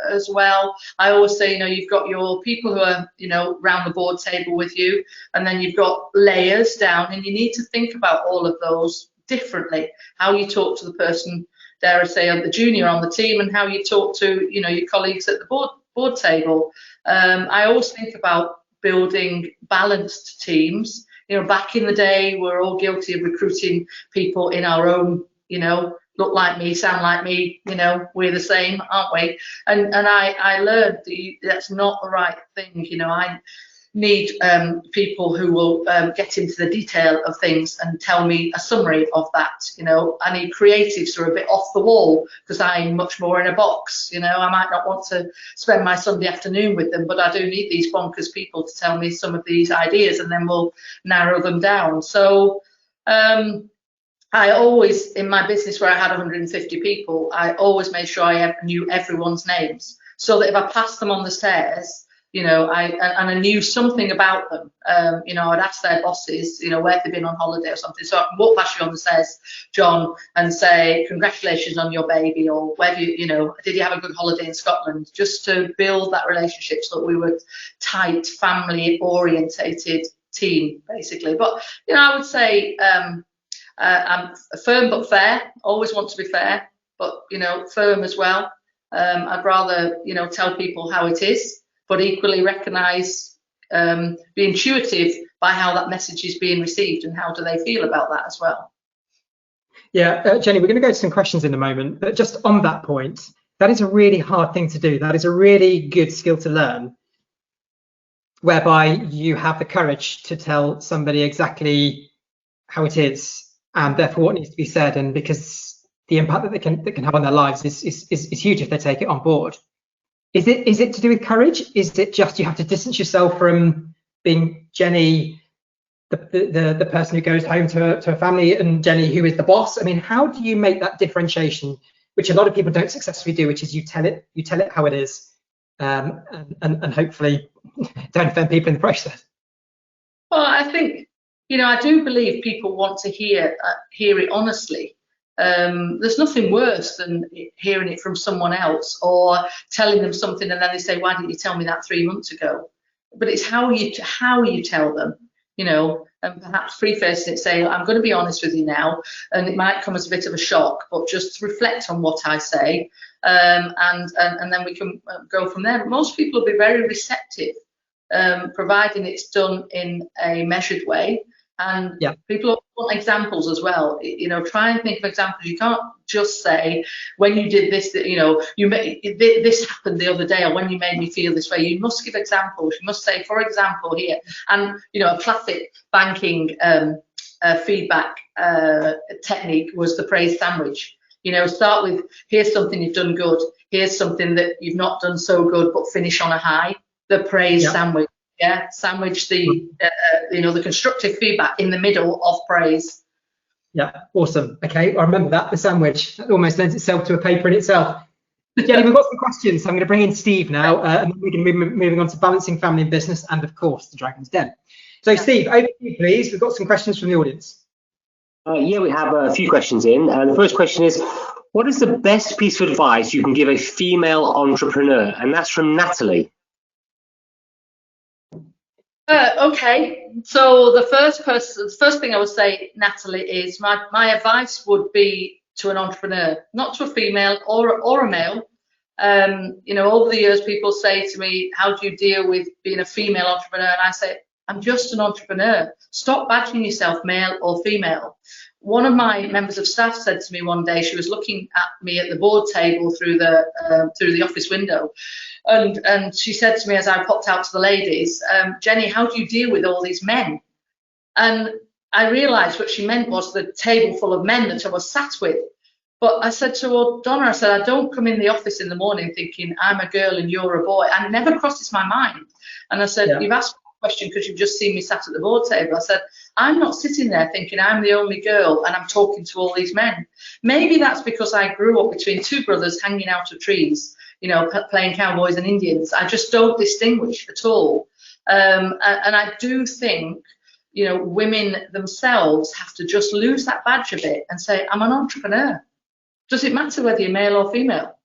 as well. I always say, you know, you've got your people who are, you know, round the board table with you, and then you've got layers down, and you need to think about all of those differently. How you talk to the person, dare I say, the junior on the team, and how you talk to, you know, your colleagues at the board table. I always think about building balanced teams. You know, back in the day, we're all guilty of recruiting people in our own, you know, look like me, sound like me, you know, we're the same, aren't we? And I learned that that's not the right thing. You know, I need people who will get into the detail of things and tell me a summary of that. You know, I need creatives who are a bit off the wall, because I'm much more in a box. You know, I might not want to spend my Sunday afternoon with them, but I do need these bonkers people to tell me some of these ideas, and then we'll narrow them down. So I always, in my business where I had 150 people, I always made sure I knew everyone's names, so that if I passed them on the stairs, you know, I knew something about them. You know, I'd ask their bosses, you know, where they've been on holiday or something. So I can walk past you on the stairs, John, and say, congratulations on your baby, or whether you know, did you have a good holiday in Scotland? Just to build that relationship so that we were tight, family orientated team, basically. But, you know, I would say I'm firm but fair. Always want to be fair, but, you know, firm as well. I'd rather, you know, tell people how it is, but equally recognise, be intuitive by how that message is being received and how do they feel about that as well. Yeah, Jenny, we're going to go to some questions in a moment, but just on that point, that is a really hard thing to do. That is a really good skill to learn, whereby you have the courage to tell somebody exactly how it is, and therefore what needs to be said, and because the impact that they can have on their lives is huge if they take it on board. Is it to do with courage? Is it just you have to distance yourself from being Jenny, the person who goes home to a family, and Jenny who is the boss? I mean, how do you make that differentiation, which a lot of people don't successfully do, which is you tell it how it is, and hopefully don't offend people in the process? Well, I think, you know, I do believe people want to hear it honestly. There's nothing worse than hearing it from someone else or telling them something and then they say, why didn't you tell me that 3 months ago? But it's how you tell them. you know, and perhaps prefacing it, saying, I'm going to be honest with you now, and it might come as a bit of a shock, but just reflect on what I say, and then we can go from there. Most people will be very receptive, providing it's done in a measured way. And people want examples as well. You know, try and think of examples. You can't just say, when you did this, you know, this happened the other day, or when you made me feel this way. You must give examples. You must say, for example, here. And, you know, a classic banking feedback technique was the praise sandwich. You know, start with, here's something you've done good. Here's something that you've not done so good, but finish on a high. The praise sandwich. Yeah, sandwich the you know, the constructive feedback in the middle of praise. Yeah, awesome. Okay, I remember that, the sandwich. That almost lends itself to a paper in itself. Jenny, we've got some questions. So I'm going to bring in Steve now, and then we can be moving on to balancing family and business, and of course the Dragon's Den. So Steve, over to you, please. We've got some questions from the audience. Yeah, we have a few questions in. The first question is, what is the best piece of advice you can give a female entrepreneur? And that's from Natalie. Okay, so the first thing I would say, Natalie, is my advice would be to an entrepreneur, not to a female or a male. You know, over the years, people say to me, how do you deal with being a female entrepreneur? And I say, I'm just an entrepreneur. Stop badging yourself male or female. One of my members of staff said to me one day, she was looking at me at the board table through the office window, and she said to me as I popped out to the ladies, Jenny, how do you deal with all these men? And I realised what she meant was the table full of men that I was sat with. But I said to her, Donna, I said, I don't come in the office in the morning thinking I'm a girl and you're a boy. And it never crosses my mind. And I said, you've asked me a question because you've just seen me sat at the board table. I said, I'm not sitting there thinking I'm the only girl and I'm talking to all these men. Maybe that's because I grew up between two brothers hanging out of trees, you know, playing cowboys and Indians. I just don't distinguish at all. And I do think, you know, women themselves have to just lose that badge a bit and say, I'm an entrepreneur. Does it matter whether you're male or female?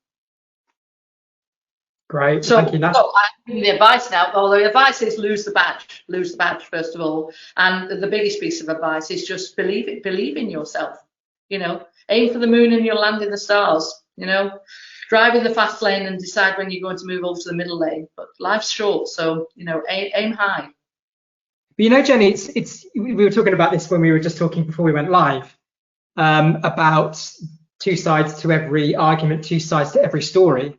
Great, so, thank you, Nat. So I'm giving the advice now. Well, the advice is lose the badge first of all. And the biggest piece of advice is just believe in yourself. You know, aim for the moon and you'll land in the stars. You know, drive in the fast lane and decide when you're going to move over to the middle lane. But life's short, so you know, aim high. But you know, Jenny, we were talking about this when we were just talking before we went live, about two sides to every argument, two sides to every story.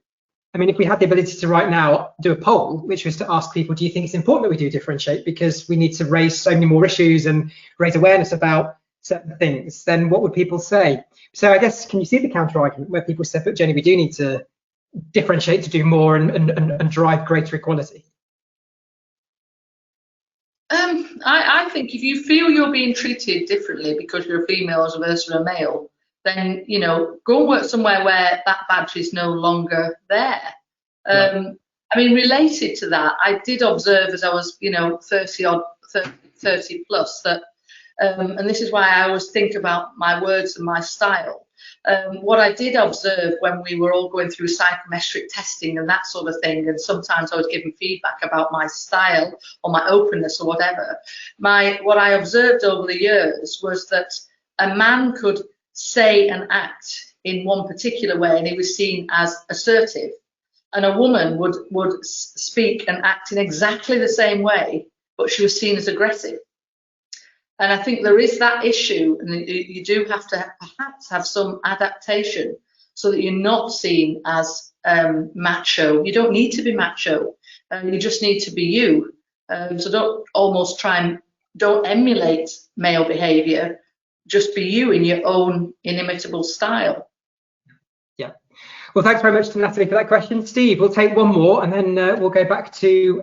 I mean, if we had the ability to right now do a poll, which was to ask people, do you think it's important that we do differentiate because we need to raise so many more issues and raise awareness about certain things, then what would people say? So I guess, can you see the counter argument where people said, but Jenny, we do need to differentiate to do more and drive greater equality? I think if you feel you're being treated differently because you're a female as opposed to a male, then, you know, go and work somewhere where that badge is no longer there. I mean, related to that, I did observe as I was, you know, 30 plus that, and this is why I always think about my words and my style. What I did observe when we were all going through psychometric testing and that sort of thing, and sometimes I was given feedback about my style or my openness or whatever, what I observed over the years was that a man could say and act in one particular way and he was seen as assertive, and a woman would speak and act in exactly the same way but she was seen as aggressive. And I think there is that issue, and you do have to perhaps have some adaptation so that you're not seen as macho. You don't need to be macho, you just need to be you. So don't emulate male behavior. Just be you in your own inimitable style. Yeah. Well, thanks very much to Natalie for that question. Steve, we'll take one more, and then we'll go back to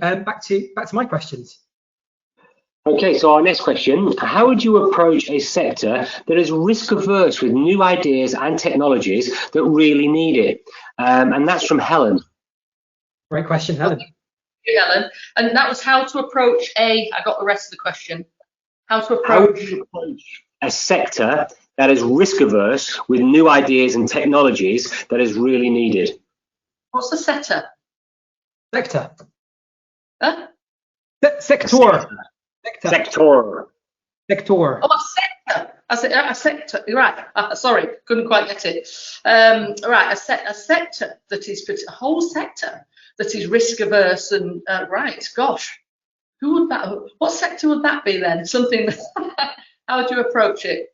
my questions. Okay, so our next question: how would you approach a sector that is risk-averse with new ideas and technologies that really need it? And that's from Helen. Great question, Helen. Thank you, Helen. And that was how to approach I got the rest of the question. How would you approach a sector that is risk-averse with new ideas and technologies that is really needed? What's the sector? Sector. Huh? Sector. Sector. Oh, a sector. A sector. Right. Sorry, couldn't quite get it. Right. A sector that is a whole sector that is risk averse and right. Gosh, who would that? What sector would that be then? Something. How would you approach it?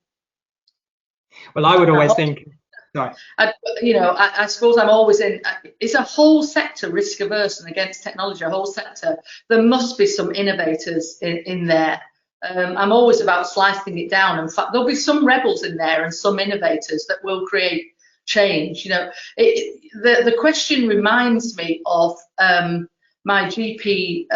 Well, I would always think. Sorry. I suppose I'm always in. It's a whole sector risk averse and against technology. A whole sector. There must be some innovators in there. I'm always about slicing it down. In fact, there'll be some rebels in there and some innovators that will create change. The question reminds me of my GP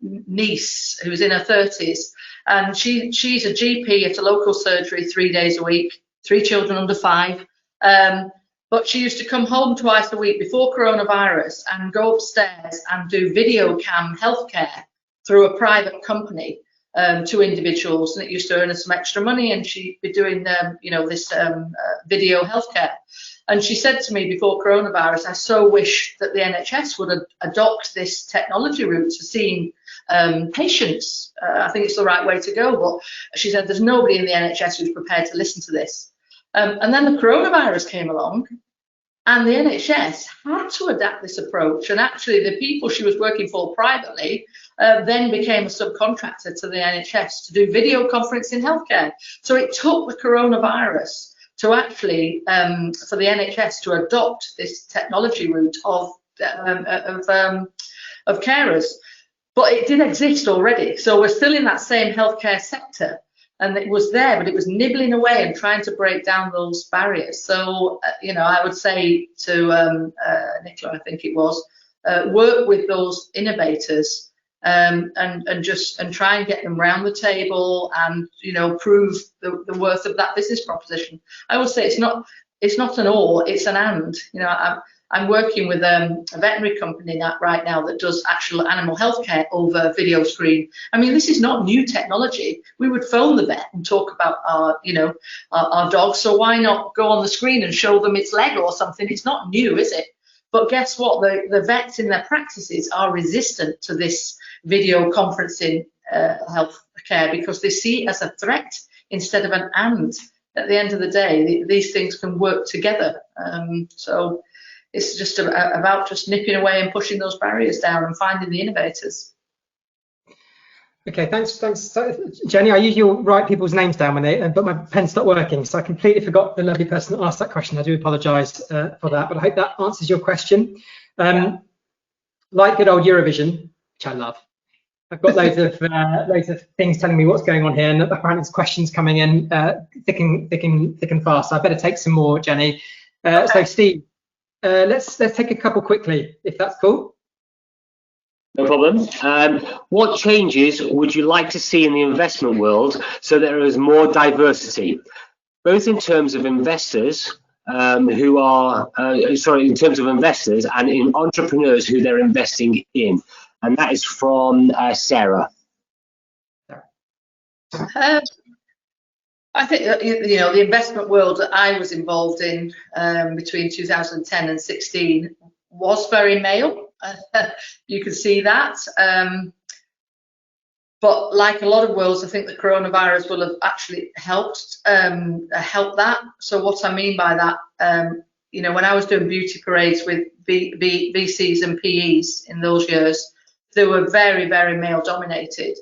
niece who's in her 30s, and she's a GP at a local surgery 3 days a week, 3 children under 5. But she used to come home twice a week before coronavirus and go upstairs and do video cam healthcare through a private company. To individuals, and it used to earn her some extra money, and she'd be doing this video healthcare. And she said to me before coronavirus, I so wish that the NHS would adopt this technology route for seeing patients. I think it's the right way to go, but she said there's nobody in the NHS who's prepared to listen to this. And then the coronavirus came along, and the NHS had to adapt this approach. And actually the people she was working for privately then became a subcontractor to the NHS to do video conferencing healthcare. So it took the coronavirus to actually, for the NHS to adopt this technology route of carers. But it did exist already. So we're still in that same healthcare sector. And it was there, but it was nibbling away and trying to break down those barriers. So, I would say to Nicola, I think it was, work with those innovators and try and get them round the table and, prove the worth of that business proposition. I would say it's not an or, it's an and. I'm working with a veterinary company right now that does actual animal healthcare over video screen. I mean, this is not new technology. We would phone the vet and talk about our dog. So why not go on the screen and show them its leg or something? It's not new, is it? But guess what? The vets in their practices are resistant to this video conferencing healthcare because they see it as a threat instead of an and. At the end of the day, these things can work together. So it's just about just nipping away and pushing those barriers down and finding the innovators. Okay, thanks. So, Jenny, I usually write people's names down but my pen stopped working, so I completely forgot the lovely person that asked that question. I do apologise for that, but I hope that answers your question. Like good old Eurovision, which I love, I've got loads of things telling me what's going on here, and apparently there's questions coming in thick and fast. So I better take some more, Jenny. Okay. So Steve, let's take a couple quickly, if that's cool. No problem. What changes would you like to see in the investment world so there is more diversity, both in terms of investors in terms of investors and in entrepreneurs who they're investing in? And that is from Sarah. I think the investment world that I was involved in between 2010 and 16 was very male. You can see that. But like a lot of worlds, I think the coronavirus will have actually helped that. So what I mean by that, when I was doing beauty parades with VCs and PEs in those years, they were very, very male dominated.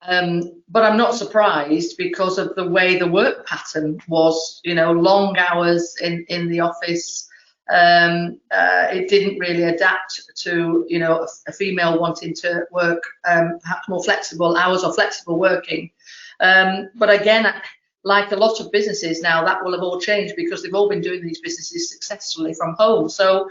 But I'm not surprised because of the way the work pattern was, long hours in the office. It didn't really adapt to, a female wanting to work perhaps more flexible hours or flexible working. But again, like a lot of businesses now, that will have all changed because they've all been doing these businesses successfully from home. So,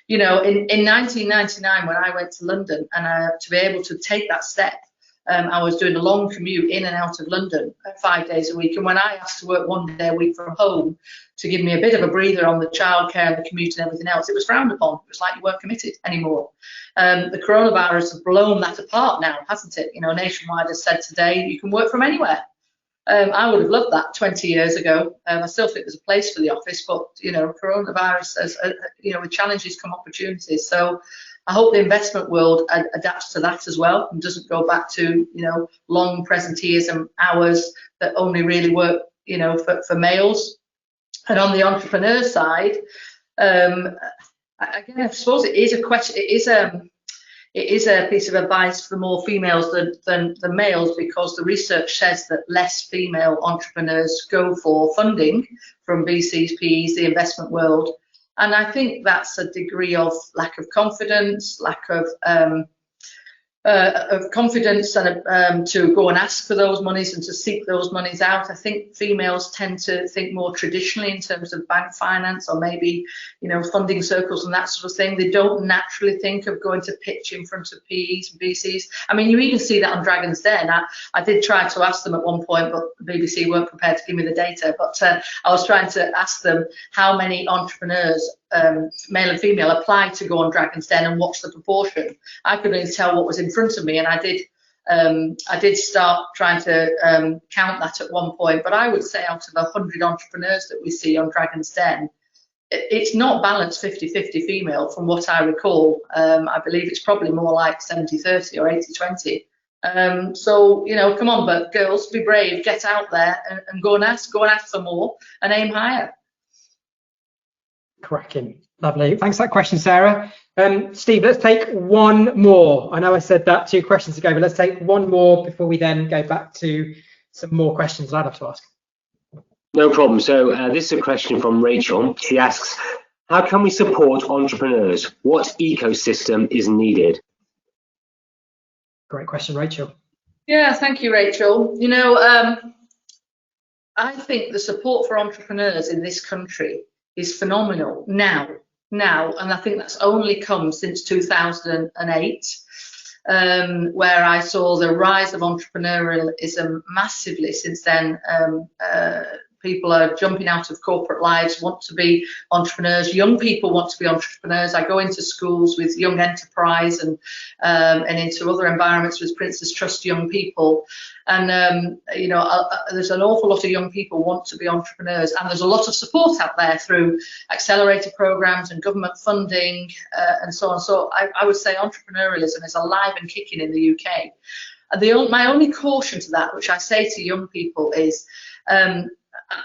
in 1999, when I went to London and to be able to take that step, I was doing a long commute in and out of London 5 days a week. And when I asked to work 1 day a week from home to give me a bit of a breather on the childcare and the commute and everything else, it was frowned upon. It was like you weren't committed anymore. The coronavirus has blown that apart now, hasn't it? Nationwide has said today you can work from anywhere. I would have loved that 20 years ago. I still think there's a place for the office, but coronavirus, with challenges come opportunities. So I hope the investment world adapts to that as well and doesn't go back to, long presenteeism hours that only really work, for males. And on the entrepreneur side, again, I suppose it is a question. It is a piece of advice for more females than males, because the research says that less female entrepreneurs go for funding from VCs, PEs, the investment world. And I think that's a degree of lack of confidence, lack of confidence, and to go and ask for those monies and to seek those monies out. I think females tend to think more traditionally in terms of bank finance, or maybe funding circles and that sort of thing. They don't naturally think of going to pitch in front of PEs and VCs. I mean, you even see that on Dragon's Den. I did try to ask them at one point, but the BBC weren't prepared to give me the data. But I was trying to ask them how many entrepreneurs, male and female, applied to go on Dragon's Den and what's the proportion. I couldn't even tell what was in front of me, and I did start trying to count that at one point. But I would say out of 100 entrepreneurs that we see on Dragon's Den, it's not balanced 50-50 female from what I recall. I believe it's probably more like 70-30 or 80-20. So come on, but girls, be brave, get out there and go and ask for more and aim higher. Cracking. Lovely. Thanks for that question, Sarah. Steve, let's take one more. I know I said that 2 questions ago, but let's take one more before we then go back to some more questions I'd have to ask. No problem. So this is a question from Rachel. She asks, how can we support entrepreneurs? What ecosystem is needed? Great question, Rachel. Yeah, thank you, Rachel. I think the support for entrepreneurs in this country is phenomenal now, and I think that's only come since 2008, where I saw the rise of entrepreneurialism massively. Since then, people are jumping out of corporate lives, want to be entrepreneurs. Young people want to be entrepreneurs. I go into schools with Young Enterprise and into other environments with Prince's Trust Young People. And, there's an awful lot of young people want to be entrepreneurs, and there's a lot of support out there through accelerator programs and government funding and so on. So I would say entrepreneurialism is alive and kicking in the UK. My only caution to that, which I say to young people, is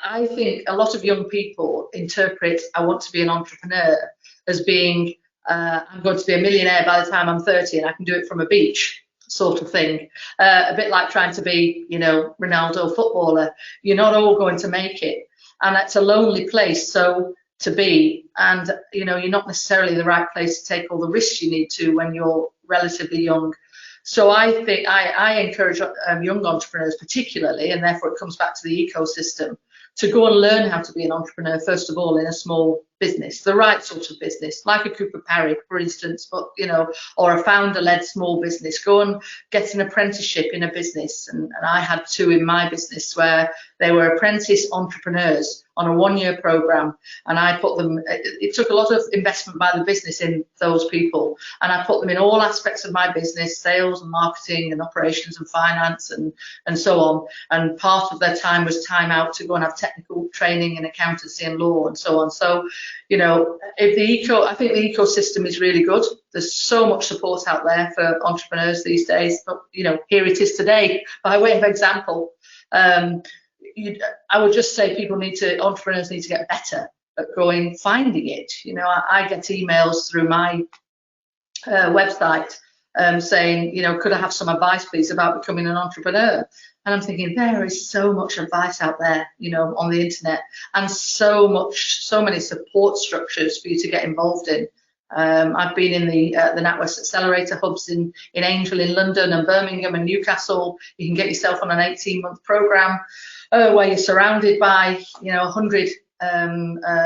I think a lot of young people interpret I want to be an entrepreneur as being I'm going to be a millionaire by the time I'm 30 and I can do it from a beach, sort of thing. A bit like trying to be, Ronaldo footballer. You're not all going to make it, and that's a lonely place to be. And you're not necessarily the right place to take all the risks you need to when you're relatively young. So I think I encourage young entrepreneurs particularly, and therefore it comes back to the ecosystem, to go and learn how to be an entrepreneur, first of all, in a small business, the right sort of business, like a Cooper Parry, for instance, but, or a founder-led small business. Go and get an apprenticeship in a business. And I had 2 in my business where they were apprentice entrepreneurs on a 1-year program. And I put them, it took a lot of investment by the business in those people. And I put them in all aspects of my business, sales and marketing and operations and finance and so on. And part of their time was time out to go and have technical training in accountancy and law and so on. So, I think the ecosystem is really good. There's so much support out there for entrepreneurs these days. But, here it is today, by way of example. I would just say entrepreneurs need to get better at finding it. I get emails through my website saying, you know, could I have some advice, please, about becoming an entrepreneur? And I'm thinking, there is so much advice out there, you know, on the internet, and so many support structures for you to get involved in. I've been in the NatWest Accelerator hubs in Angel in London and Birmingham and Newcastle. You can get yourself on an 18-month program where you're surrounded by, you know, 100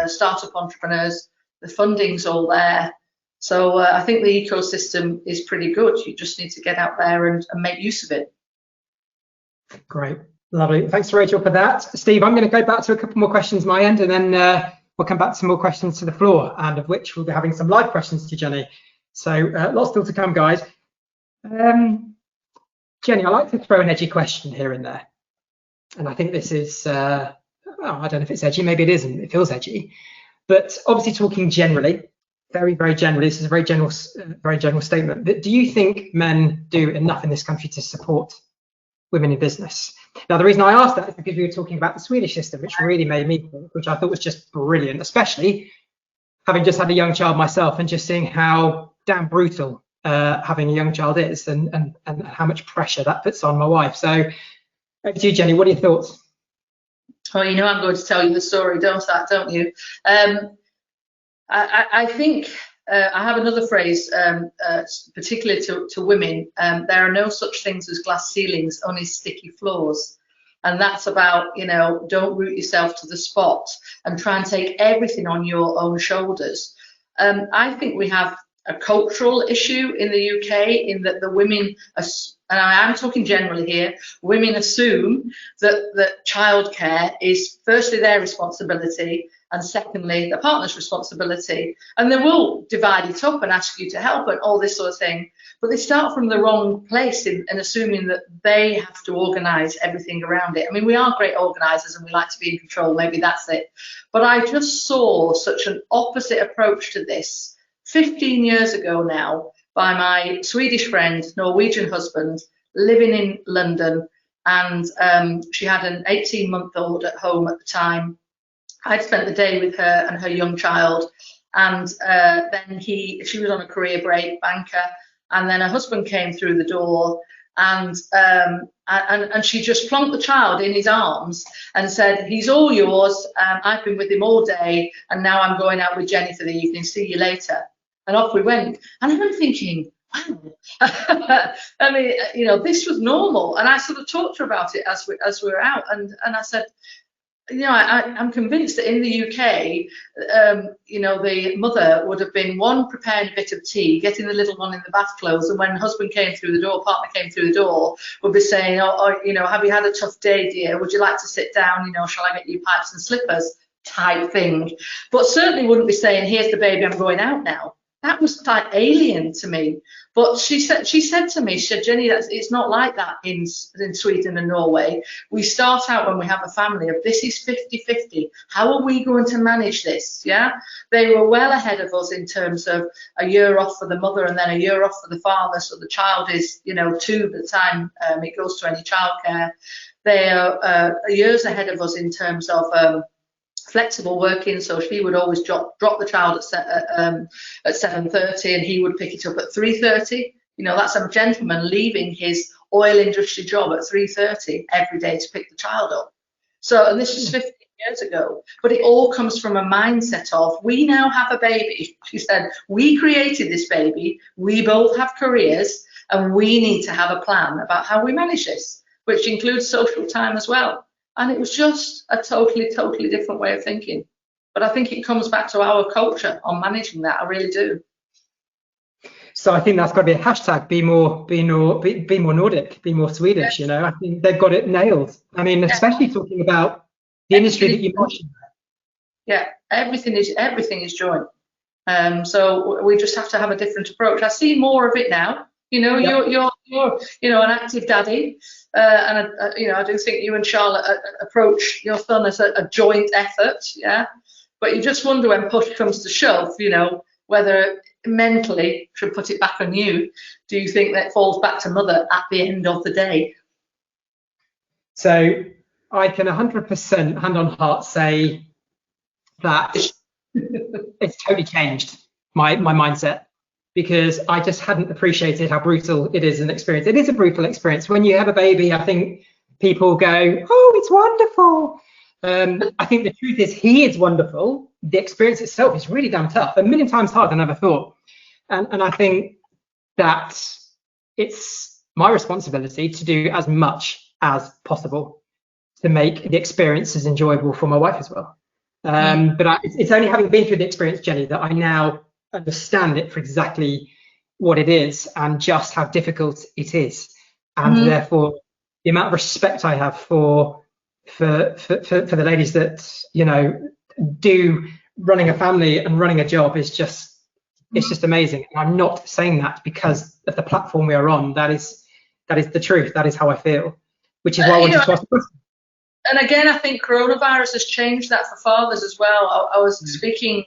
startup entrepreneurs. The funding's all there. So I think the ecosystem is pretty good. You just need to get out there and make use of it. Great, lovely. Thanks, Rachel, for that. Steve, I'm going to go back to a couple more questions my end, and then we'll come back to some more questions to the floor, and of which we'll be having some live questions to Jenny. So lots still to come, guys. Jenny, I like to throw an edgy question here and there. And I think this is, I don't know if it's edgy, maybe it isn't, it feels edgy. But obviously talking generally, very, very generally, this is a very general statement, but do you think men do enough in this country to support women in business? Now, the reason I asked that is because we were talking about the Swedish system, which really made me think, which I thought was just brilliant, especially having just had a young child myself and just seeing how damn brutal having a young child is, and how much pressure that puts on my wife. So over to you, Jenny, what are your thoughts? Oh, you know I'm going to tell you the story, don't you? I think I have another phrase, particularly to women. There are no such things as glass ceilings, only sticky floors. And that's about, don't root yourself to the spot and try and take everything on your own shoulders. I think we have a cultural issue in the UK in that the women, and I'm talking generally here, women assume that childcare is firstly their responsibility and secondly the partner's responsibility, and they will divide it up and ask you to help and all this sort of thing, but they start from the wrong place in assuming that they have to organise everything around it. I mean, we are great organisers and we like to be in control, maybe that's it, but I just saw such an opposite approach to this 15 years ago now by my Swedish friend, Norwegian husband, living in London, and she had an 18-month-old at home at the time. I'd spent the day with her and her young child, and then she was on a career break, banker, and then her husband came through the door, and she just plonked the child in his arms and said, "He's all yours. I've been with him all day, and now I'm going out with Jenny for the evening. See you later." And off we went. And I'm thinking, wow. I mean, this was normal. And I sort of talked to her about it as we were out. And I said, I'm convinced that in the UK, the mother would have been preparing a bit of tea, getting the little one in the bath clothes, and when husband came through the door, partner came through the door, would be saying, have you had a tough day, dear? Would you like to sit down? Shall I get you pipes and slippers? Type thing. But certainly wouldn't be saying, "Here's the baby, I'm going out now." That was like alien to me. But she said to me, "Jenny, it's not like that in Sweden and Norway. We start out when we have a family of this is 50-50. How are we going to manage this?" Yeah, they were well ahead of us in terms of a year off for the mother and then a year off for the father. So the child is, 2 by the time it goes to any childcare. They are years ahead of us in terms of flexible working, so she would always drop the child at 7:30 and he would pick it up at 3:30. That's a gentleman leaving his oil industry job at 3:30 every day to pick the child up. So, and this was 15 years ago, but it all comes from a mindset of, we now have a baby. She said, we created this baby, we both have careers, and we need to have a plan about how we manage this, which includes social time as well. And it was just a totally different way of thinking. But I think it comes back to our culture on managing that. I really do. So I think that's got to be a hashtag: be more Nordic, be more Swedish. I think they've got it nailed. I mean, especially talking about the industry that you mentioned. Yeah, everything is joint. So we just have to have a different approach. I see more of it now. You're an active daddy, and I do think you and Charlotte approach your son as a joint effort, yeah. But you just wonder when push comes to shove, whether mentally should put it back on you. Do you think that falls back to mother at the end of the day? So I can 100% hand on heart say that it's totally changed my mindset, because I just hadn't appreciated how brutal it is an experience. It is a brutal experience. When you have a baby, I think people go, "Oh, it's wonderful." I think the truth is he is wonderful. The experience itself is really damn tough, a million times harder than I ever thought. And I think that it's my responsibility to do as much as possible to make the experience as enjoyable for my wife as well. But it's only having been through the experience, Jenny, that I now understand it for exactly what it is and just how difficult it is, and therefore the amount of respect I have for the ladies that do running a family and running a job is just amazing. And I'm not saying that because of the platform we are on. That is the truth. That is how I feel, which is why I wanted to ask the question. And again, I think coronavirus has changed that for fathers as well. I was speaking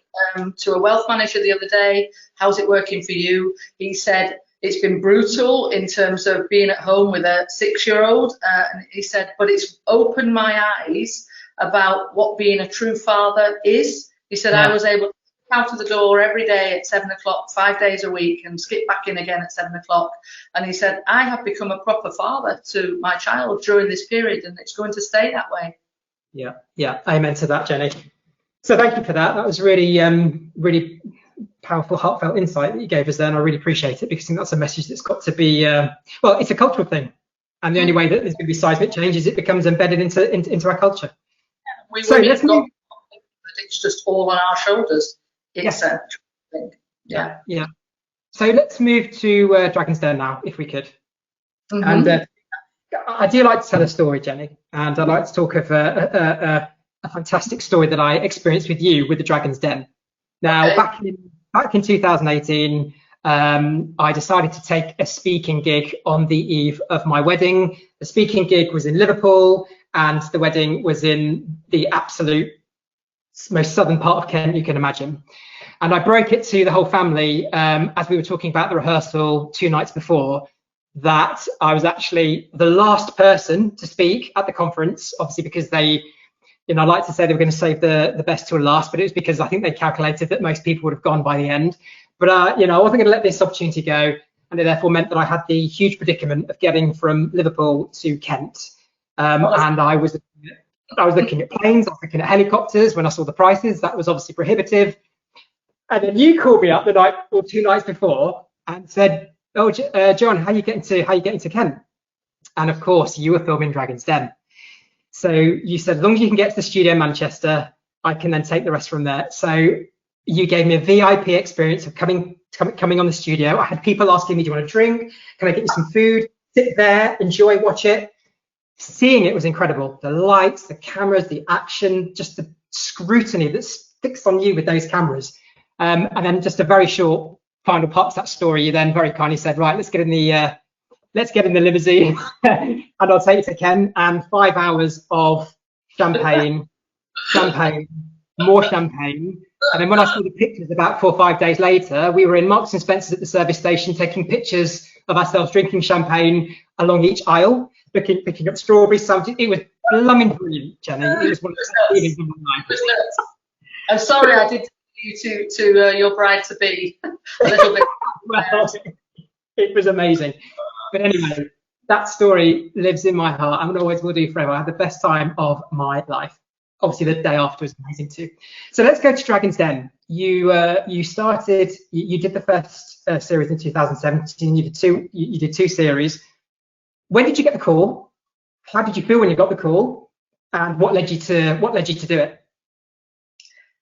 to a wealth manager the other day. How's it working for you? He said it's been brutal in terms of being at home with a 6-year-old. And he said, but it's opened my eyes about what being a true father is. He said, I was able to get out of the door every day at 7 o'clock, 5 days a week, and skip back in again at 7 o'clock. And he said, I have become a proper father to my child during this period, and it's going to stay that way. Yeah, amen to that, Jenny. So thank you for that. That was really, really powerful, heartfelt insight that you gave us there, and I really appreciate it, because I think that's a message that's got to be, well, it's a cultural thing, and the only way that there's going to be seismic change is it becomes embedded into our culture. We women's got it's just all on our shoulders. It's a thing. Yeah. So let's move to Dragon's Den now, if we could. And I do like to tell a story, Jenny, and I'd like to talk of a fantastic story that I experienced with you with the Dragon's Den. Now, back in 2018, I decided to take a speaking gig on the eve of my wedding. The speaking gig was in Liverpool, and the wedding was in the absolute most southern part of Kent you can imagine. And I broke it to the whole family as we were talking about the rehearsal 2 nights before, that I was actually the last person to speak at the conference, obviously because they, I like to say they were going to save the best till last, but it was because I think they calculated that most people would have gone by the end. But, I wasn't going to let this opportunity go, and it therefore meant that I had the huge predicament of getting from Liverpool to Kent. And I was looking at planes, I was looking at helicopters. When I saw the prices, that was obviously prohibitive. And then you called me up the night or 2 nights before and said, "Oh, John, how are you getting to Kent?" And of course, you were filming Dragon's Den. So you said, as long as you can get to the studio in Manchester, I can then take the rest from there. So you gave me a VIP experience of coming on the studio. I had people asking me, "Do you want a drink? Can I get you some food?" Sit there, enjoy, watch it. Seeing it was incredible. The lights, the cameras, the action, just the scrutiny that's fixed on you with those cameras. And then just a very short final part to that story. You then very kindly said, "Right, let's get in the limousine and I'll take you to Kent." And 5 hours of champagne, more champagne. And then when I saw the pictures about 4 or 5 days later, we were in Marks and Spencer's at the service station taking pictures of ourselves drinking champagne along each aisle, picking up strawberries. It was blooming brilliant, Jenny. It was one of the feelings of my life. I'm sorry I did you to your bride-to-be a little bit. Well, it was amazing. But anyway, that story lives in my heart and always will do forever. I had the best time of my life. Obviously, the day after was amazing too. So let's go to Dragon's Den. You did the first series in 2017. You did 2 series. When did you get the call? How did you feel when you got the call? And what led you to do it?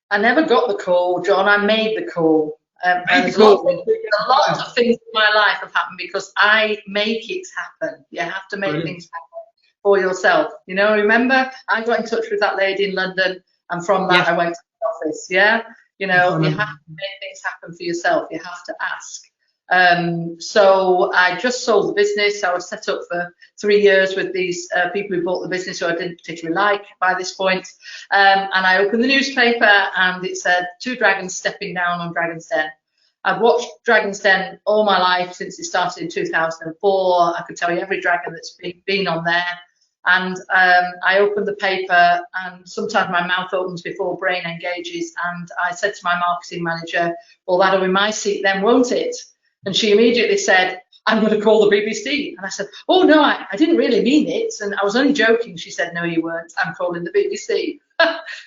I never got the call, John. I made the call. And a lot of things in my life have happened because I make it happen. You have to make things happen for yourself. Remember, I got in touch with that lady in London, and from that I went to the office. Yeah, you have to make things happen for yourself. You have to ask. So I just sold the business. I was set up for 3 years with these people who bought the business who I didn't particularly like by this point. And I opened the newspaper and it said 2 dragons stepping down on Dragon's Den. I've watched Dragon's Den all my life since it started in 2004. I could tell you every dragon that's been on there. And I opened the paper, and sometimes my mouth opens before brain engages. And I said to my marketing manager, "Well, that'll be my seat then, won't it?" And she immediately said, "I'm going to call the BBC." And I said, "Oh, no, I didn't really mean it. And I was only joking." She said, "No, you weren't. I'm calling the BBC."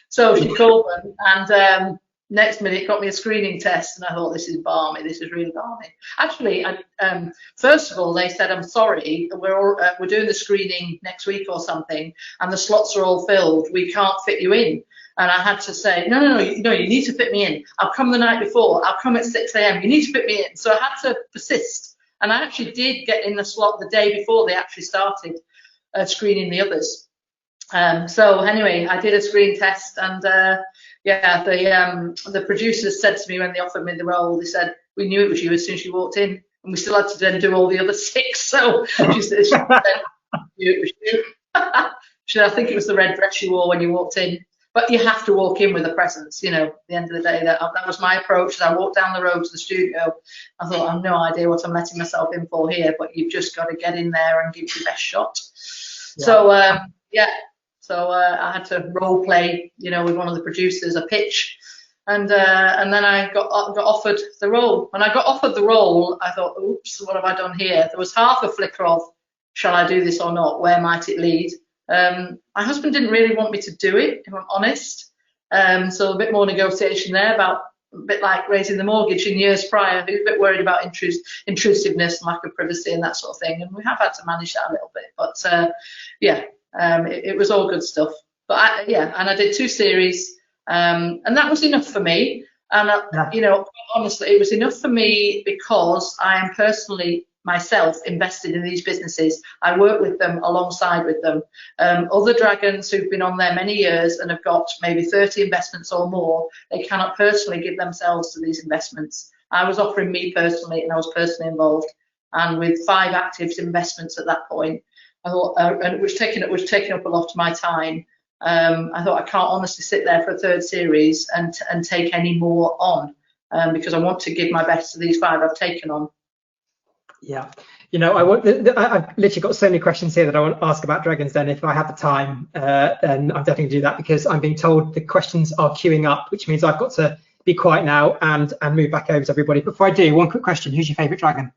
So she called them, and next minute got me a screening test. And I thought, this is balmy. This is really balmy. Actually, first of all, they said, "I'm sorry, we're doing the screening next week or something, and the slots are all filled. We can't fit you in." And I had to say, no, you need to fit me in. I'll come the night before. I'll come at 6 a.m. You need to fit me in. So I had to persist. And I actually did get in the slot the day before they actually started screening the others. So anyway, I did a screen test, and the producers said to me when they offered me the role, they said, "We knew it was you as soon as you walked in, and we still had to then do all the other 6. So she said, "You knew it was you." I think it was the red dress you wore when you walked in. But you have to walk in with a presence, you know, at the end of the day. That was my approach. As I walked down the road to the studio, I thought, I have no idea what I'm letting myself in for here, but you've just got to get in there and give your best shot. Yeah. So I had to role play, you know, with one of the producers, a pitch. And then I got offered the role. When I got offered the role, I thought, oops, what have I done here? There was half a flicker of, shall I do this or not? Where might it lead? My husband didn't really want me to do it, if I'm honest. So a bit more negotiation there, about a bit like raising the mortgage in years prior. He was a bit worried about intrusiveness, lack of privacy and that sort of thing. And we have had to manage that a little bit. But it was all good stuff. But I did 2 series, and that was enough for me. And, you know, honestly, it was enough for me because I am personally myself invested in these businesses. I work with them alongside with them. Other dragons who've been on there many years and have got maybe 30 investments or more, they cannot personally give themselves to these investments. I was offering me personally, and I was personally involved. And with 5 active investments at that point, I thought, and it was taking up a lot of my time. I thought I can't honestly sit there for a 3rd series and take any more on, because I want to give my best to these 5 I've taken on. Yeah, you know, I've literally got so many questions here that I want to ask about Dragons Den. If I have the time, then I'm definitely going to do that, because I'm being told the questions are queuing up, which means I've got to be quiet now and move back over to everybody. Before I do, one quick question: who's your favourite dragon?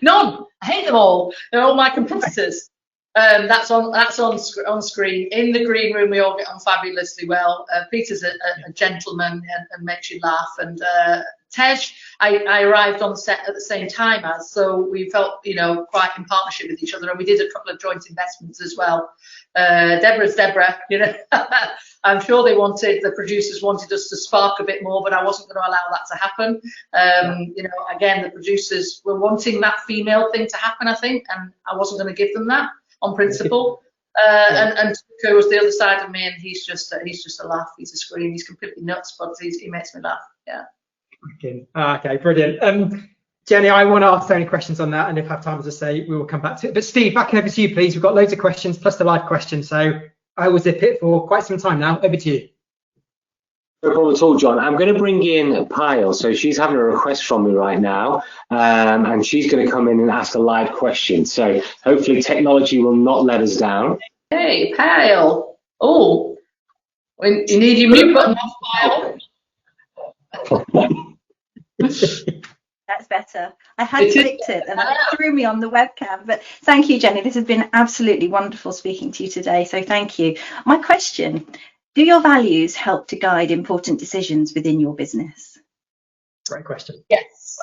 None. I hate them all. They're all my competitors. That's on screen. In the green room, we all get on fabulously well. Peter's a gentleman and makes you laugh. And Tej, I arrived on set at the same time as, so we felt, you know, quite in partnership with each other, and we did a couple of joint investments as well. Deborah's Deborah, you know. I'm sure the producers wanted us to spark a bit more, but I wasn't going to allow that to happen. You know, again, the producers were wanting that female thing to happen, I think, and I wasn't going to give them that on principle. And Tuco was the other side of me, and he's just a laugh. He's a scream. He's completely nuts, but he makes me laugh. Yeah. Okay, brilliant. Jenny, I want to ask any questions on that, and if I have time, as I say, we will come back to it. But Steve, back over to you, please. We've got loads of questions plus the live questions, so I will zip it for quite some time now. Over to you. No problem at all, John. I'm going to bring in Pyle. So she's having a request from me right now, and she's going to come in and ask a live question. So hopefully technology will not let us down. Hey, Pyle. Oh, you need your mute button off, Pyle. That's better. I had clicked it and it threw me on the webcam. But thank you, Jenny. This has been absolutely wonderful speaking to you today. So thank you. My question: do your values help to guide important decisions within your business? Great question. Yes.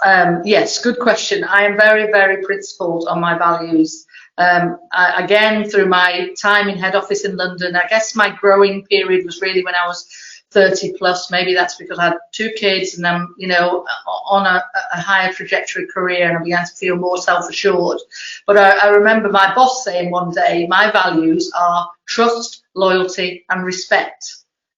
Yes, good question. I am very, very principled on my values. Again, through my time in head office in London, I guess my growing period was really when I was 30 plus. Maybe that's because I had 2 kids and I'm, you know, on a higher trajectory career, and I began to feel more self-assured. But I remember my boss saying one day, my values are trust, loyalty and respect.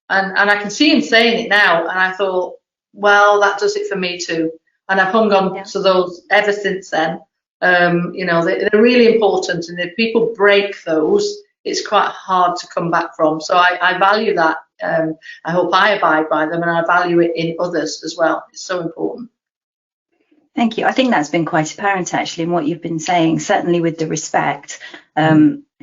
And I can see him saying it now, and I thought, well, that does it for me too. And I've hung on to those ever since then. You know, they're really important, and if people break those, it's quite hard to come back from. So I value that. I hope I abide by them, and I value it in others as well. It's so important. Thank you. I think that's been quite apparent actually in what you've been saying, certainly with the respect,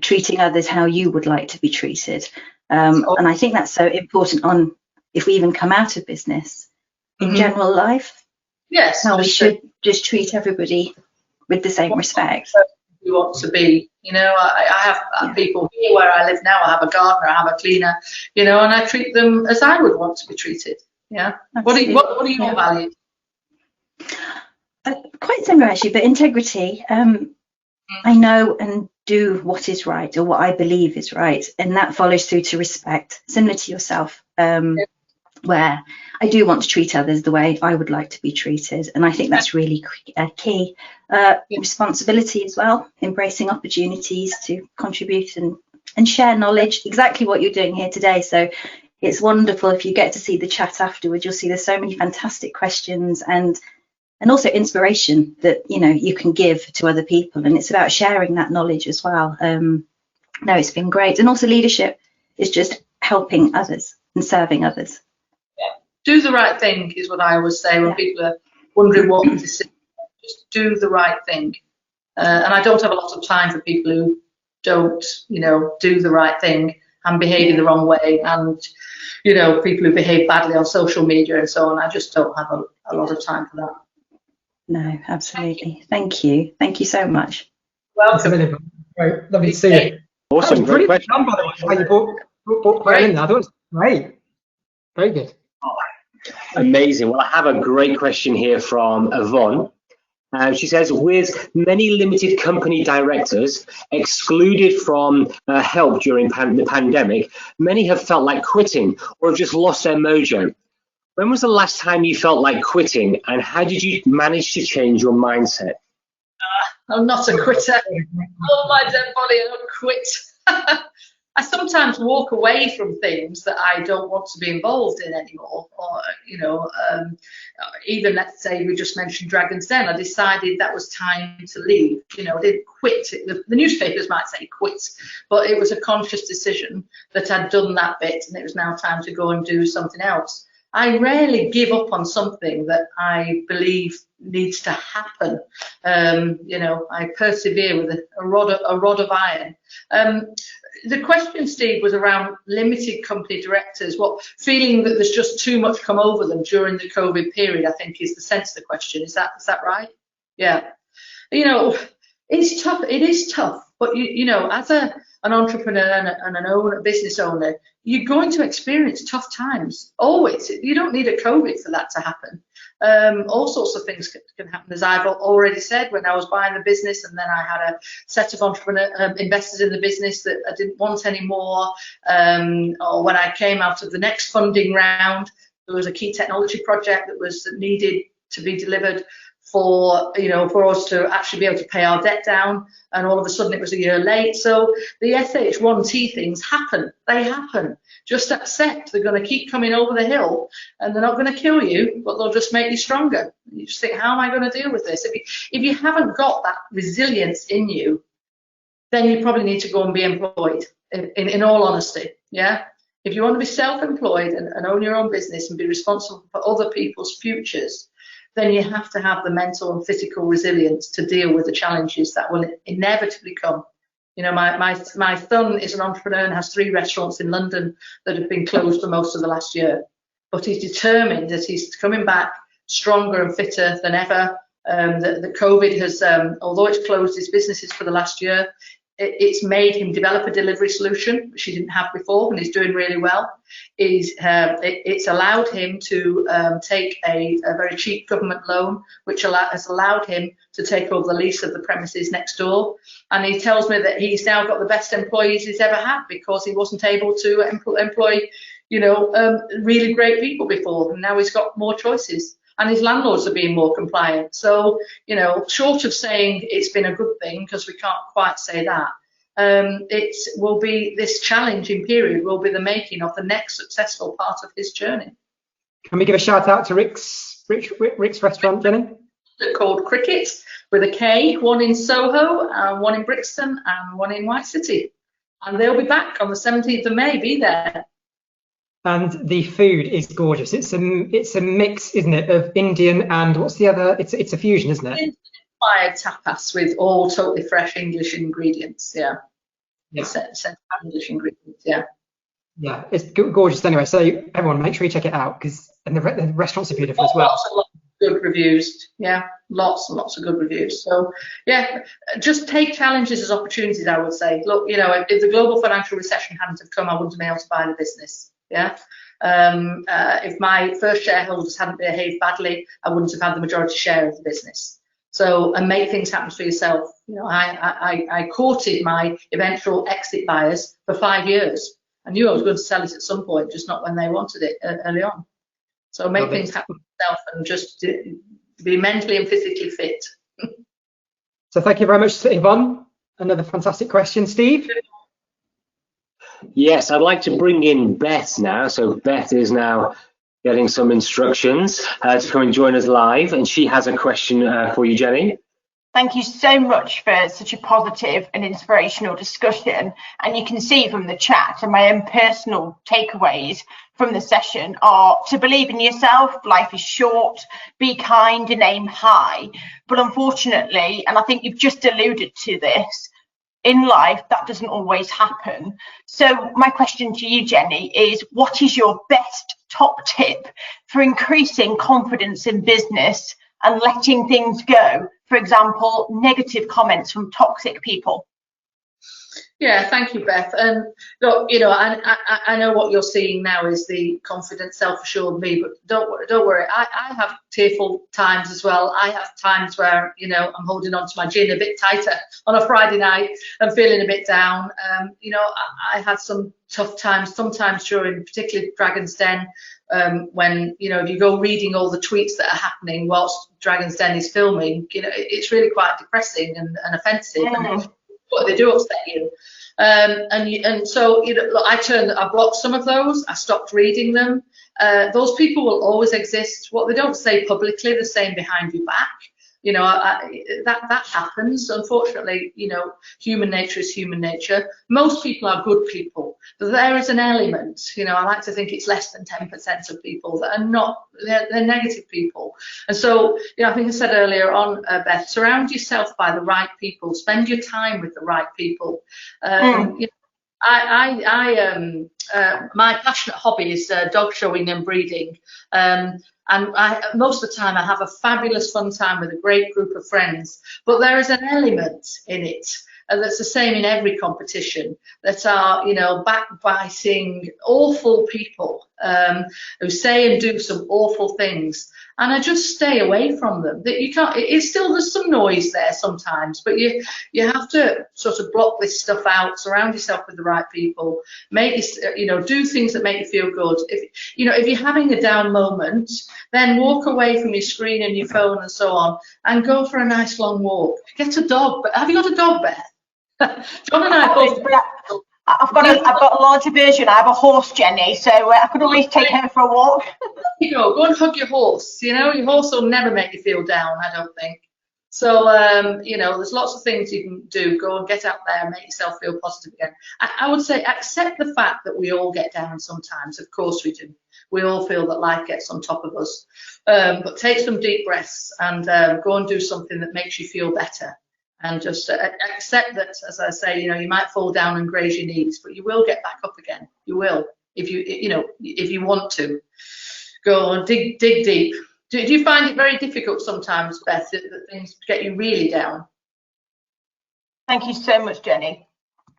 treating others how you would like to be treated. And I think that's so important on, if we even come out of business, in general life. Yes. How we should just treat everybody with the same respect. You want to be, you know, I have people here where I live now. I have a gardener, I have a cleaner, you know, and I treat them as I would want to be treated. Yeah. Absolutely. What are your values? Quite similar actually, but integrity. I know and do what is right, or what I believe is right, and that follows through to respect, similar to yourself, where I do want to treat others the way I would like to be treated, and I think that's really key. Responsibility as well, embracing opportunities to contribute and share knowledge, exactly what you're doing here today. So it's wonderful if you get to see the chat afterwards. You'll see there's so many fantastic questions and also inspiration that, you know, you can give to other people, and it's about sharing that knowledge as well. no, it's been great. And also leadership is just helping others and serving others. Do the right thing is what I always say when people are wondering what to say. Just do the right thing. And I don't have a lot of time for people who don't, do the right thing and behave in the wrong way, and, people who behave badly on social media and so on. I just don't have a lot of time for that. No, absolutely. Thank you. Thank you so much. Welcome. Great. Lovely to see you. Awesome. Great question. Done, by the way, how you brought that in there. I thought it was great. Very good. Amazing. Well, I have a great question here from Yvonne. She says, with many limited company directors excluded from help during the pandemic, many have felt like quitting or have just lost their mojo. When was the last time you felt like quitting, and how did you manage to change your mindset? I'm not a quitter. Oh, my dead body, I don't quit. I sometimes walk away from things that I don't want to be involved in anymore. Or, even let's say we just mentioned Dragon's Den. I decided that was time to leave. I didn't quit. The newspapers might say quit, but it was a conscious decision that I'd done that bit and it was now time to go and do something else. I rarely give up on something that I believe needs to happen. I persevere with a rod of iron. The question, Steve, was around limited company directors, feeling that there's just too much come over them during the COVID period, I think is the sense of the question. Is that right? Yeah. It's tough. It is tough. But, as an entrepreneur and a business owner, you're going to experience tough times. Always. You don't need a COVID for that to happen. All sorts of things can happen, as I've already said. When I was buying the business, and then I had a set of investors in the business that I didn't want anymore, or when I came out of the next funding round, there was a key technology project that was needed to be delivered for us to actually be able to pay our debt down, and all of a sudden it was a year late. So the SH1T things happen. They happen. Just accept they're going to keep coming over the hill, and they're not going to kill you, but they'll just make you stronger. You just think, how am I going to deal with this? If you haven't got that resilience in you, then you probably need to go and be employed, in all honesty. Yeah. If you want to be self-employed and own your own business and be responsible for other people's futures, then you have to have the mental and physical resilience to deal with the challenges that will inevitably come. My son is an entrepreneur and has 3 restaurants in London that have been closed for most of the last year. But he's determined that he's coming back stronger and fitter than ever. The COVID has, although it's closed his businesses for the last year, it's made him develop a delivery solution, which he didn't have before, and he's doing really well. It's allowed him to take a very cheap government loan, which has allowed him to take over the lease of the premises next door. And he tells me that he's now got the best employees he's ever had, because he wasn't able to employ, really great people before, and now he's got more choices. And his landlords are being more compliant. So, short of saying it's been a good thing, because we can't quite say that, it will be, this challenging period will be the making of the next successful part of his journey. Can we give a shout out to Rick's restaurant, Jenny? They're called Cricket, with a K, one in Soho, one in Brixton, and one in White City. And they'll be back on the 17th of May, be there. And the food is gorgeous. It's a mix, isn't it, of Indian and what's the other? It's a fusion, isn't it? Inspired tapas with all totally fresh English ingredients. Yeah. English ingredients. Yeah. Yeah, it's gorgeous. Anyway, so everyone, make sure you check it out, and the restaurants are beautiful as well. Lots of good reviews. Yeah, lots and lots of good reviews. So yeah, just take challenges as opportunities. I would say. Look, if the global financial recession hadn't have come, I wouldn't have been able to buy the business. Yeah. If my first shareholders hadn't behaved badly, I wouldn't have had the majority share of the business. So, and make things happen for yourself. I courted my eventual exit buyers for 5 years. I knew I was going to sell it at some point, just not when they wanted it early on. So make things happen for yourself and just be mentally and physically fit. So thank you very much, Yvonne. Another fantastic question, Steve. Yes, I'd like to bring in Beth now. So Beth is now getting some instructions to come and join us live, and she has a question for you, Jenny. Thank you so much for such a positive and inspirational discussion. And you can see from the chat and my own personal takeaways from the session are to believe in yourself, life is short, be kind and aim high. But unfortunately, and I think you've just alluded to this, in life that doesn't always happen. So my question to you, Jenny, is what is your best top tip for increasing confidence in business and letting things go? For example, negative comments from toxic people. Yeah, thank you, Beth. And look, you know, I know what you're seeing now is the confident, self-assured me, but don't worry. I have tearful times as well. I have times where, you know, I'm holding on to my gin a bit tighter on a Friday night and feeling a bit down. You know, I had some tough times sometimes during, particularly Dragon's Den, when, you know, if you go reading all the tweets that are happening whilst Dragon's Den is filming, you know, it's really quite depressing and offensive. And what they do upset you. And so, you know, look, I blocked some of those. I stopped reading them. Those people will always exist. What they don't say publicly, they're saying behind your back. You know, that happens. Unfortunately, you know, human nature is human nature. Most people are good people, but there is an element, you know, I like to think it's less than 10% of people that are not, they're negative people. And so, you know, I think I said earlier on, Beth, surround yourself by the right people, spend your time with the right people. You know, my passionate hobby is dog showing and breeding. And most of the time I have a fabulous fun time with a great group of friends, but there is an element in it that's the same in every competition, that are, you know, backbiting, awful people who say and do some awful things, and I just stay away from them. That you can't. It's still, there's some noise there sometimes, but you have to sort of block this stuff out. Surround yourself with the right people. Make you know, do things that make you feel good. If you know, if you're having a down moment, then walk away from your screen and your phone and so on, and go for a nice long walk. Get a dog. But have you got a dog, Beth? John and I both. I've got a larger version. I have a horse, Jenny, so I could always take her for a walk. You go and hug your horse. You know, your horse will never make you feel down, I don't think. So, you know, there's lots of things you can do. Go and get out there and make yourself feel positive again. I would say accept the fact that we all get down sometimes. Of course we do. We all feel that life gets on top of us. But take some deep breaths and go and do something that makes you feel better. And just accept that, as I say, you know, you might fall down and graze your knees, but you will get back up again. You will, if you want to. Go and dig deep. Do you find it very difficult sometimes, Beth, that things get you really down? Thank you so much, Jenny.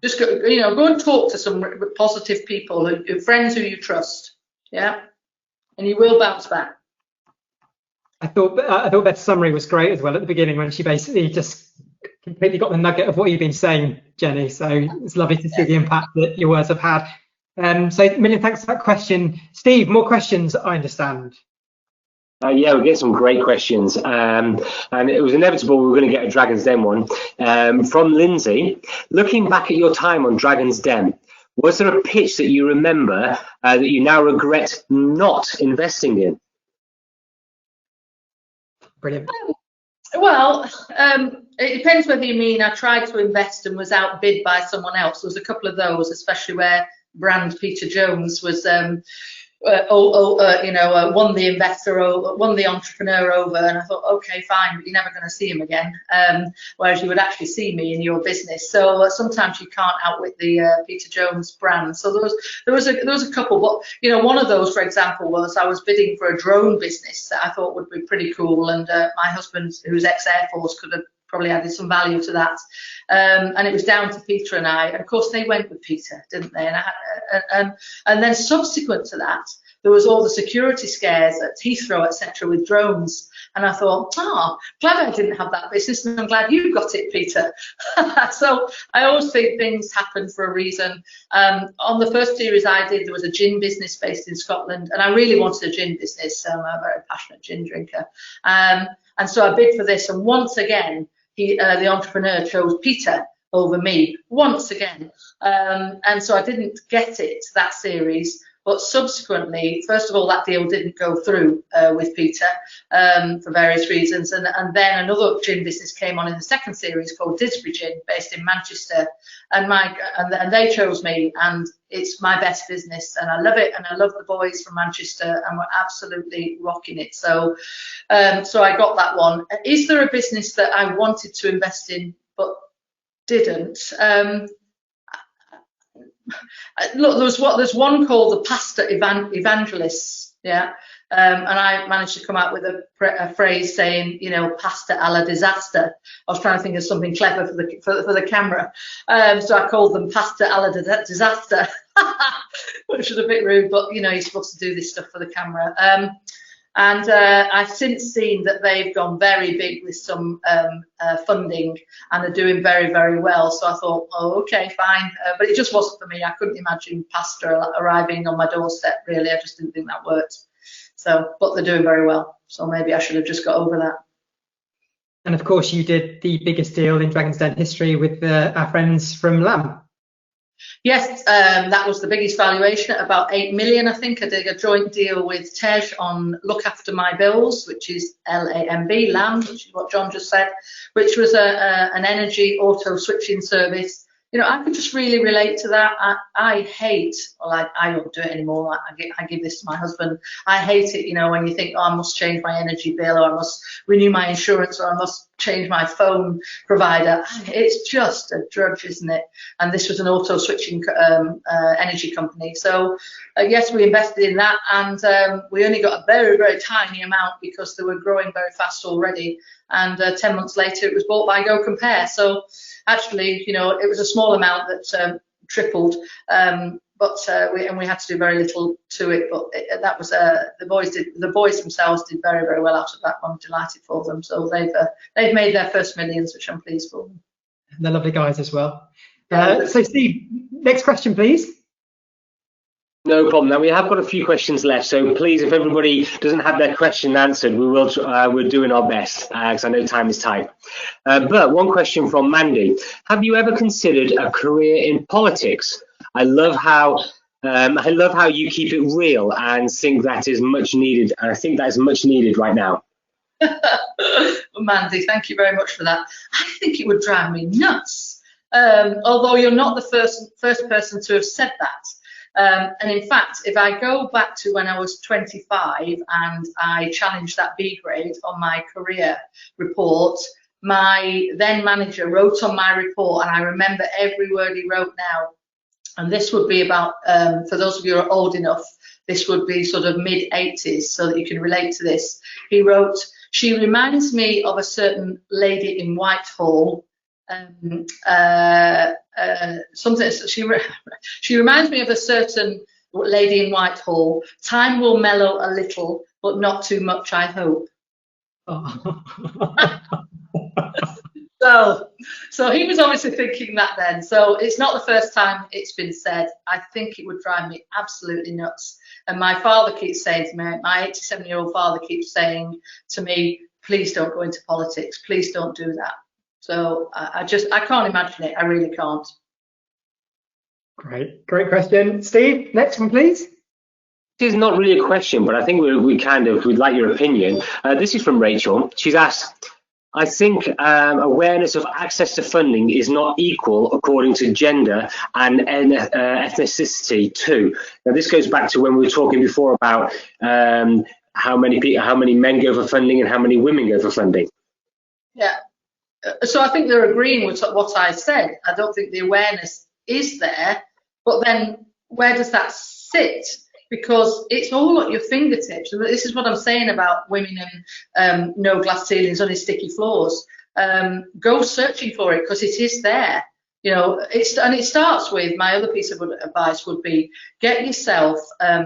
Just go, you know, go and talk to some positive people, friends who you trust, yeah, and you will bounce back. I thought Beth's summary was great as well at the beginning, when she basically just completely got the nugget of what you've been saying, Jenny. So it's lovely to see the impact that your words have had. So a million thanks for that question. Steve, more questions, I understand. Yeah, we get some great questions, and it was inevitable we were going to get a Dragon's Den one. From Lindsay, looking back at your time on Dragon's Den, was there a pitch that you remember that you now regret not investing in? Brilliant. Well, it depends whether you mean I tried to invest and was outbid by someone else. There was a couple of those, especially where brand Peter Jones was, won the investor over, won the entrepreneur over, and I thought, okay, fine, but you're never going to see him again. Whereas you would actually see me in your business. So sometimes you can't outwit the Peter Jones brand. So there was a couple, but you know, one of those, for example, was I was bidding for a drone business that I thought would be pretty cool, and my husband, who's ex-Air Force, could have probably added some value to that. And it was down to Peter and I. And of course, they went with Peter, didn't they? And then subsequent to that, there was all the security scares at Heathrow, etc., with drones. And I thought, glad I didn't have that business, and I'm glad you got it, Peter. So I always think things happen for a reason. On the first series I did, there was a gin business based in Scotland, and I really wanted a gin business. I'm a very passionate gin drinker. And so I bid for this, and once again, the entrepreneur chose Peter over me, once again. And so I didn't get it, that series. But subsequently, first of all, that deal didn't go through with Peter for various reasons, and then another gin business came on in the second series called Disbury Gin, based in Manchester, and they chose me, and it's my best business, and I love it, and I love the boys from Manchester, and we're absolutely rocking it. So, so I got that one. Is there a business that I wanted to invest in but didn't? Look, there's one called the Pasta Evangelists, yeah, and I managed to come out with a phrase saying, you know, pasta a la disaster. I was trying to think of something clever for the camera, so I called them Pasta a la disaster, which was a bit rude, but you know, you're supposed to do this stuff for the camera. And I've since seen that they've gone very big with some funding, and are doing very, very well. So I thought, oh, okay, fine. But it just wasn't for me. I couldn't imagine pasta arriving on my doorstep, really. I just didn't think that worked. So, but they're doing very well. So maybe I should have just got over that. And of course, you did the biggest deal in Dragon's Den history with our friends from LAM. Yes, that was the biggest valuation at about 8 million, I think. I did a joint deal with Tej on Look After My Bills, which is LAMB, LAM, which is what John just said, which was an energy auto switching service. You know, I could just really relate to that. I hate, well, I don't do it anymore. I give this to my husband. I hate it, you know, when you think, oh, I must change my energy bill, or I must renew my insurance, or I must change my phone provider. It's just a drudge, isn't it? And this was an auto switching energy company. So yes, we invested in that, and we only got a very, very tiny amount because they were growing very fast already. And 10 months later, it was bought by Go Compare. So actually, you know, it was a small amount that tripled, but we had to do very little to it. But that was the boys themselves did very, very well out of that one. I'm delighted for them. So they've made their first millions, which I'm pleased for them. They're lovely guys as well. So Steve, next question, please. No problem. Now we have got a few questions left, so please, if everybody doesn't have their question answered, we will. We're doing our best because I know time is tight. But one question from Mandy: have you ever considered a career in politics? I love how you keep it real and think that is much needed. And I think that is much needed right now. Mandy, thank you very much for that. I think it would drive me nuts. Although you're not the first person to have said that. And in fact, if I go back to when I was 25 and I challenged that B grade on my career report, my then manager wrote on my report, and I remember every word he wrote now. And this would be about, for those of you who are old enough, this would be sort of mid-80s, so that you can relate to this. He wrote, "She reminds me of a certain lady in Whitehall." She reminds me of a certain lady in Whitehall. Time will mellow a little, but not too much, I hope. So he was obviously thinking that then. So it's not the first time it's been said. I think it would drive me absolutely nuts. And my father keeps saying to me, my 87-year-old father keeps saying to me, please don't go into politics. Please don't do that. So I can't imagine it. I really can't. Great question. Steve, next one, please. This is not really a question, but I think we'd like your opinion. This is from Rachel. She's asked, I think awareness of access to funding is not equal according to gender and ethnicity too. Now this goes back to when we were talking before about how many men go for funding and how many women go for funding. Yeah. So I think they're agreeing with what I said. I don't think the awareness is there, but then where does that sit? Because it's all at your fingertips. And this is what I'm saying about women and no glass ceilings, only sticky floors. Go searching for it, because it is there. You know, it starts with, my other piece of advice would be, get yourself,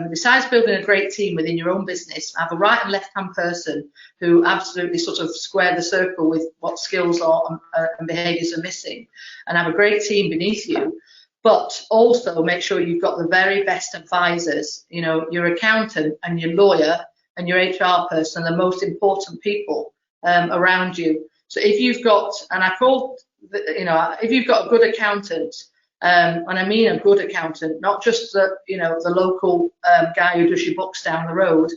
besides building a great team within your own business, have a right and left hand person who absolutely sort of square the circle with what skills and behaviours are missing, and have a great team beneath you. But also make sure you've got the very best advisors. You know, your accountant and your lawyer and your HR person are the most important people around you. So if you've got, and I call, if you've got a good accountant And I mean a good accountant, not just the local guy who does your books down the road.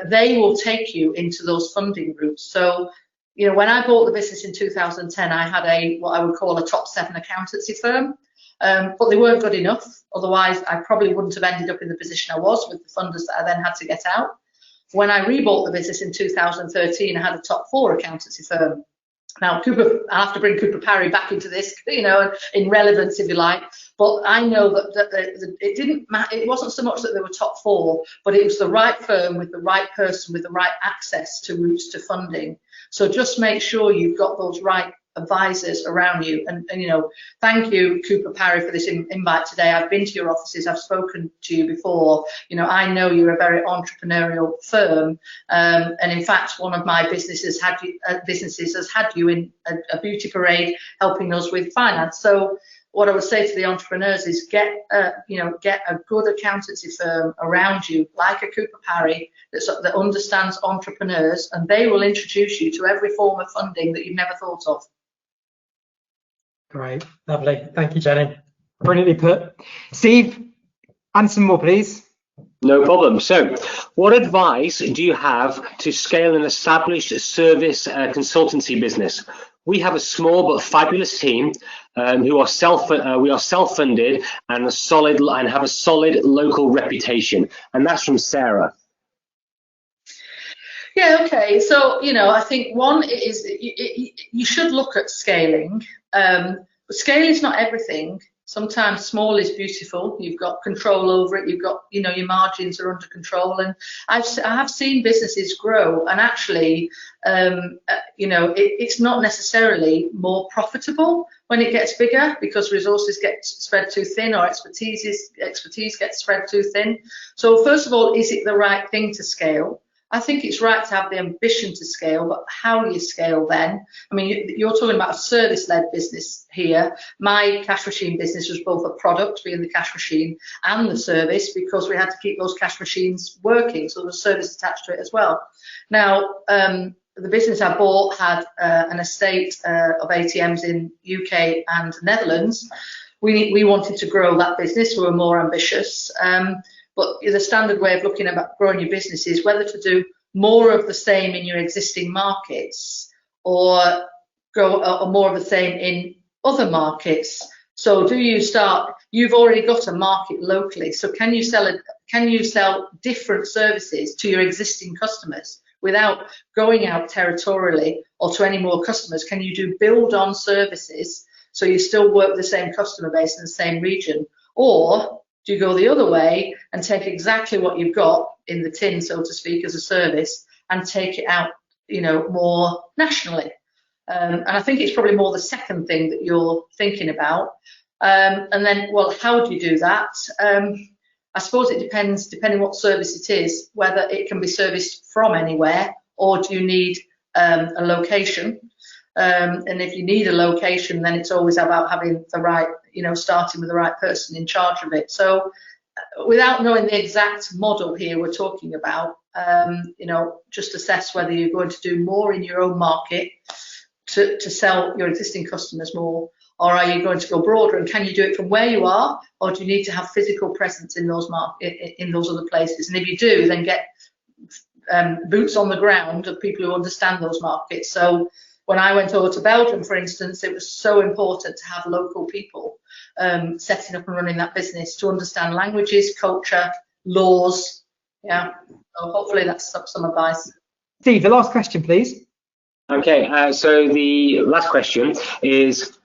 They will take you into those funding routes. So, when I bought the business in 2010, I had what I would call a top 7 accountancy firm, but they weren't good enough. Otherwise, I probably wouldn't have ended up in the position I was with the funders that I then had to get out. When I rebought the business in 2013, I had a top 4 accountancy firm. Now, I have to bring Cooper Parry back into this, in relevance, if you like. But I know that it didn't matter. It wasn't so much that they were top 4, but it was the right firm with the right person with the right access to routes to funding. So just make sure you've got those right advisors around you. And thank you, Cooper Parry, for this invite today. I've been to your offices. I've spoken to you before. I know you're a very entrepreneurial firm. And in fact, one of my businesses has had you in a beauty parade helping us with finance. So what I would say to the entrepreneurs is get a good accountancy firm around you, like a Cooper Parry, that understands entrepreneurs, and they will introduce you to every form of funding that you've never thought of. Great, lovely. Thank you, Jenny. Brilliantly put. Steve, answer more, please. No problem. So, what advice do you have to scale an established service consultancy business? We have a small but fabulous team who are self-funded and have a solid local reputation, and that's from Sarah. Yeah, okay. So, I think one is you should look at scaling. But scale is not everything. Sometimes small is beautiful. You've got control over it. You've got, your margins are under control. And I have seen businesses grow, and actually, it's not necessarily more profitable when it gets bigger, because resources get spread too thin, or expertise gets spread too thin. So first of all, is it the right thing to scale? I think it's right to have the ambition to scale, but how you scale then? I mean, you're talking about a service-led business here. My cash machine business was both a product, being the cash machine, and the service, because we had to keep those cash machines working. So there was service attached to it as well. Now, the business I bought had an estate of ATMs in UK and Netherlands. We wanted to grow that business. We were more ambitious. But the standard way of looking at growing your business is whether to do more of the same in your existing markets, or more of the same in other markets. So you've already got a market locally. So can you sell different services to your existing customers without going out territorially or to any more customers? Can you do build-on services so you still work with the same customer base in the same region? Or do you go the other way and take exactly what you've got in the tin, so to speak, as a service, and take it out, more nationally? And I think it's probably more the second thing that you're thinking about. And then, well, how do you do that? I suppose it depends, depending what service it is, whether it can be serviced from anywhere, or do you need a location? And if you need a location, then it's always about having the right, starting with the right person in charge of it. So without knowing the exact model here we're talking about, just assess whether you're going to do more in your own market to sell your existing customers more, or are you going to go broader, and can you do it from where you are, or do you need to have physical presence in those other places? And if you do, then get boots on the ground of people who understand those markets. So when I went over to Belgium, for instance, it was so important to have local people setting up and running that business, to understand languages, culture, laws. Yeah, so hopefully that's some advice. Steve, the last question, please. Okay, so the last question is,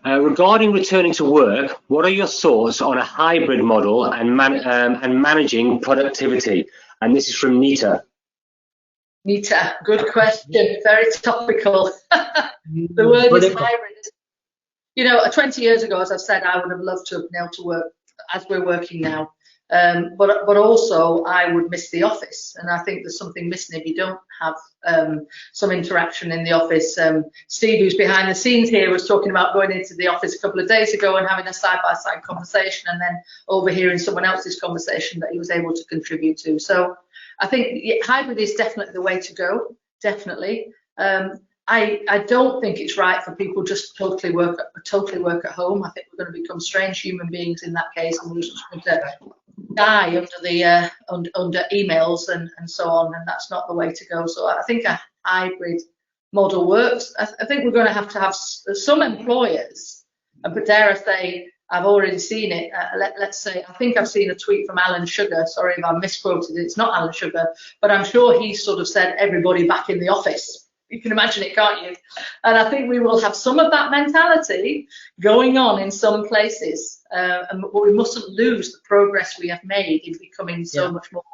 regarding returning to work, what are your thoughts on a hybrid model and managing productivity? And this is from Nita. Nita, good question. Very topical. The word is hybrid. 20 years ago, as I've said, I would have loved to have been able to work as we're working now. But also, I would miss the office. And I think there's something missing if you don't have some interaction in the office. Steve, who's behind the scenes here, was talking about going into the office a couple of days ago and having a side-by-side conversation, and then overhearing someone else's conversation that he was able to contribute to. So I think hybrid is definitely the way to go, definitely. I don't think it's right for people just totally work at home. I think we're going to become strange human beings in that case, and we're just going to die under the under emails and so on, and that's not the way to go. So I think a hybrid model works. I think we're going to have some employers, but dare I say, I've already seen it. Let's say, I think I've seen a tweet from Alan Sugar. Sorry if I misquoted it. It's not Alan Sugar, but I'm sure he sort of said everybody back in the office. You can imagine it, can't you? And I think we will have some of that mentality going on in some places, but we mustn't lose the progress we have made in becoming so much more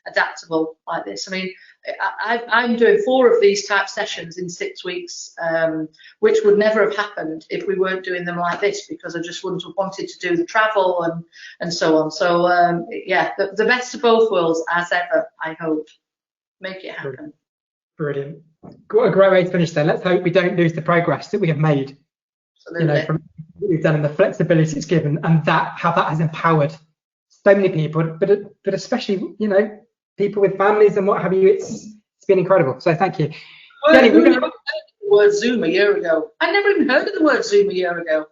adaptable like this. I mean, I'm doing 4 of these type sessions in 6 weeks, which would never have happened if we weren't doing them like this, because I just wouldn't have wanted to do the travel and so on. So yeah, the best of both worlds as ever, I hope. Make it happen. Brilliant. What a great way to finish there. Let's hope we don't lose the progress that we have made. Absolutely. You know, from what we've done and the flexibility it's given, and how that has empowered so many people, but especially, you know, people with families and what have you. It's been incredible. So thank you. Jenny, we never heard the word Zoom a year ago. I never even heard of the word Zoom a year ago.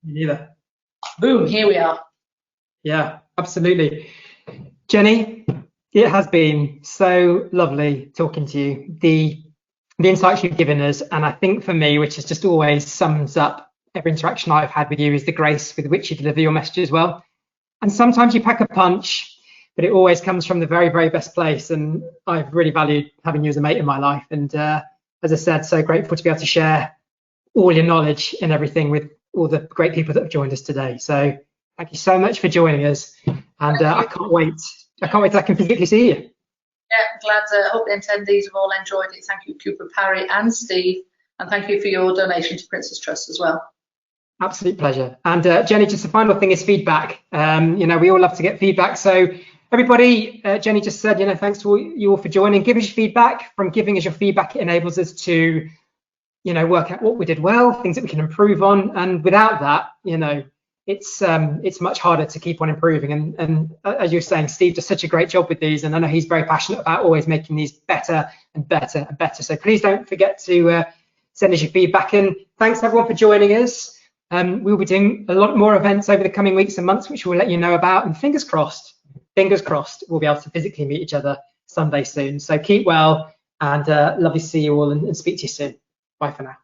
Me neither. Boom, here we are. Yeah, absolutely. Jenny, it has been so lovely talking to you. The insights you've given us, and I think for me, which is just always sums up every interaction I've had with you, is the grace with which you deliver your message as well. And sometimes you pack a punch, but it always comes from the very, very best place. And I've really valued having you as a mate in my life. And as I said, so grateful to be able to share all your knowledge and everything with all the great people that have joined us today. So thank you so much for joining us. And I can't wait till I can physically see you. Yeah, glad to. Hope the attendees have all enjoyed it. Thank you, Cooper, Parry and Steve. And thank you for your donation to Princess Trust as well. Absolute pleasure. And Jenny, just the final thing is feedback. You know, we all love to get feedback. So everybody, Jenny just said, you know, thanks to you all for joining. Give us your feedback. From giving us your feedback, it enables us to, you know, work out what we did well, things that we can improve on. And without that, you know, it's much harder to keep on improving. And as you were saying, Steve does such a great job with these, and I know he's very passionate about always making these better and better and better. So please don't forget to send us your feedback. And thanks everyone for joining us. We'll be doing a lot more events over the coming weeks and months, which we'll let you know about. And fingers crossed, we'll be able to physically meet each other someday soon. So keep well, and lovely to see you all and speak to you soon. Bye for now.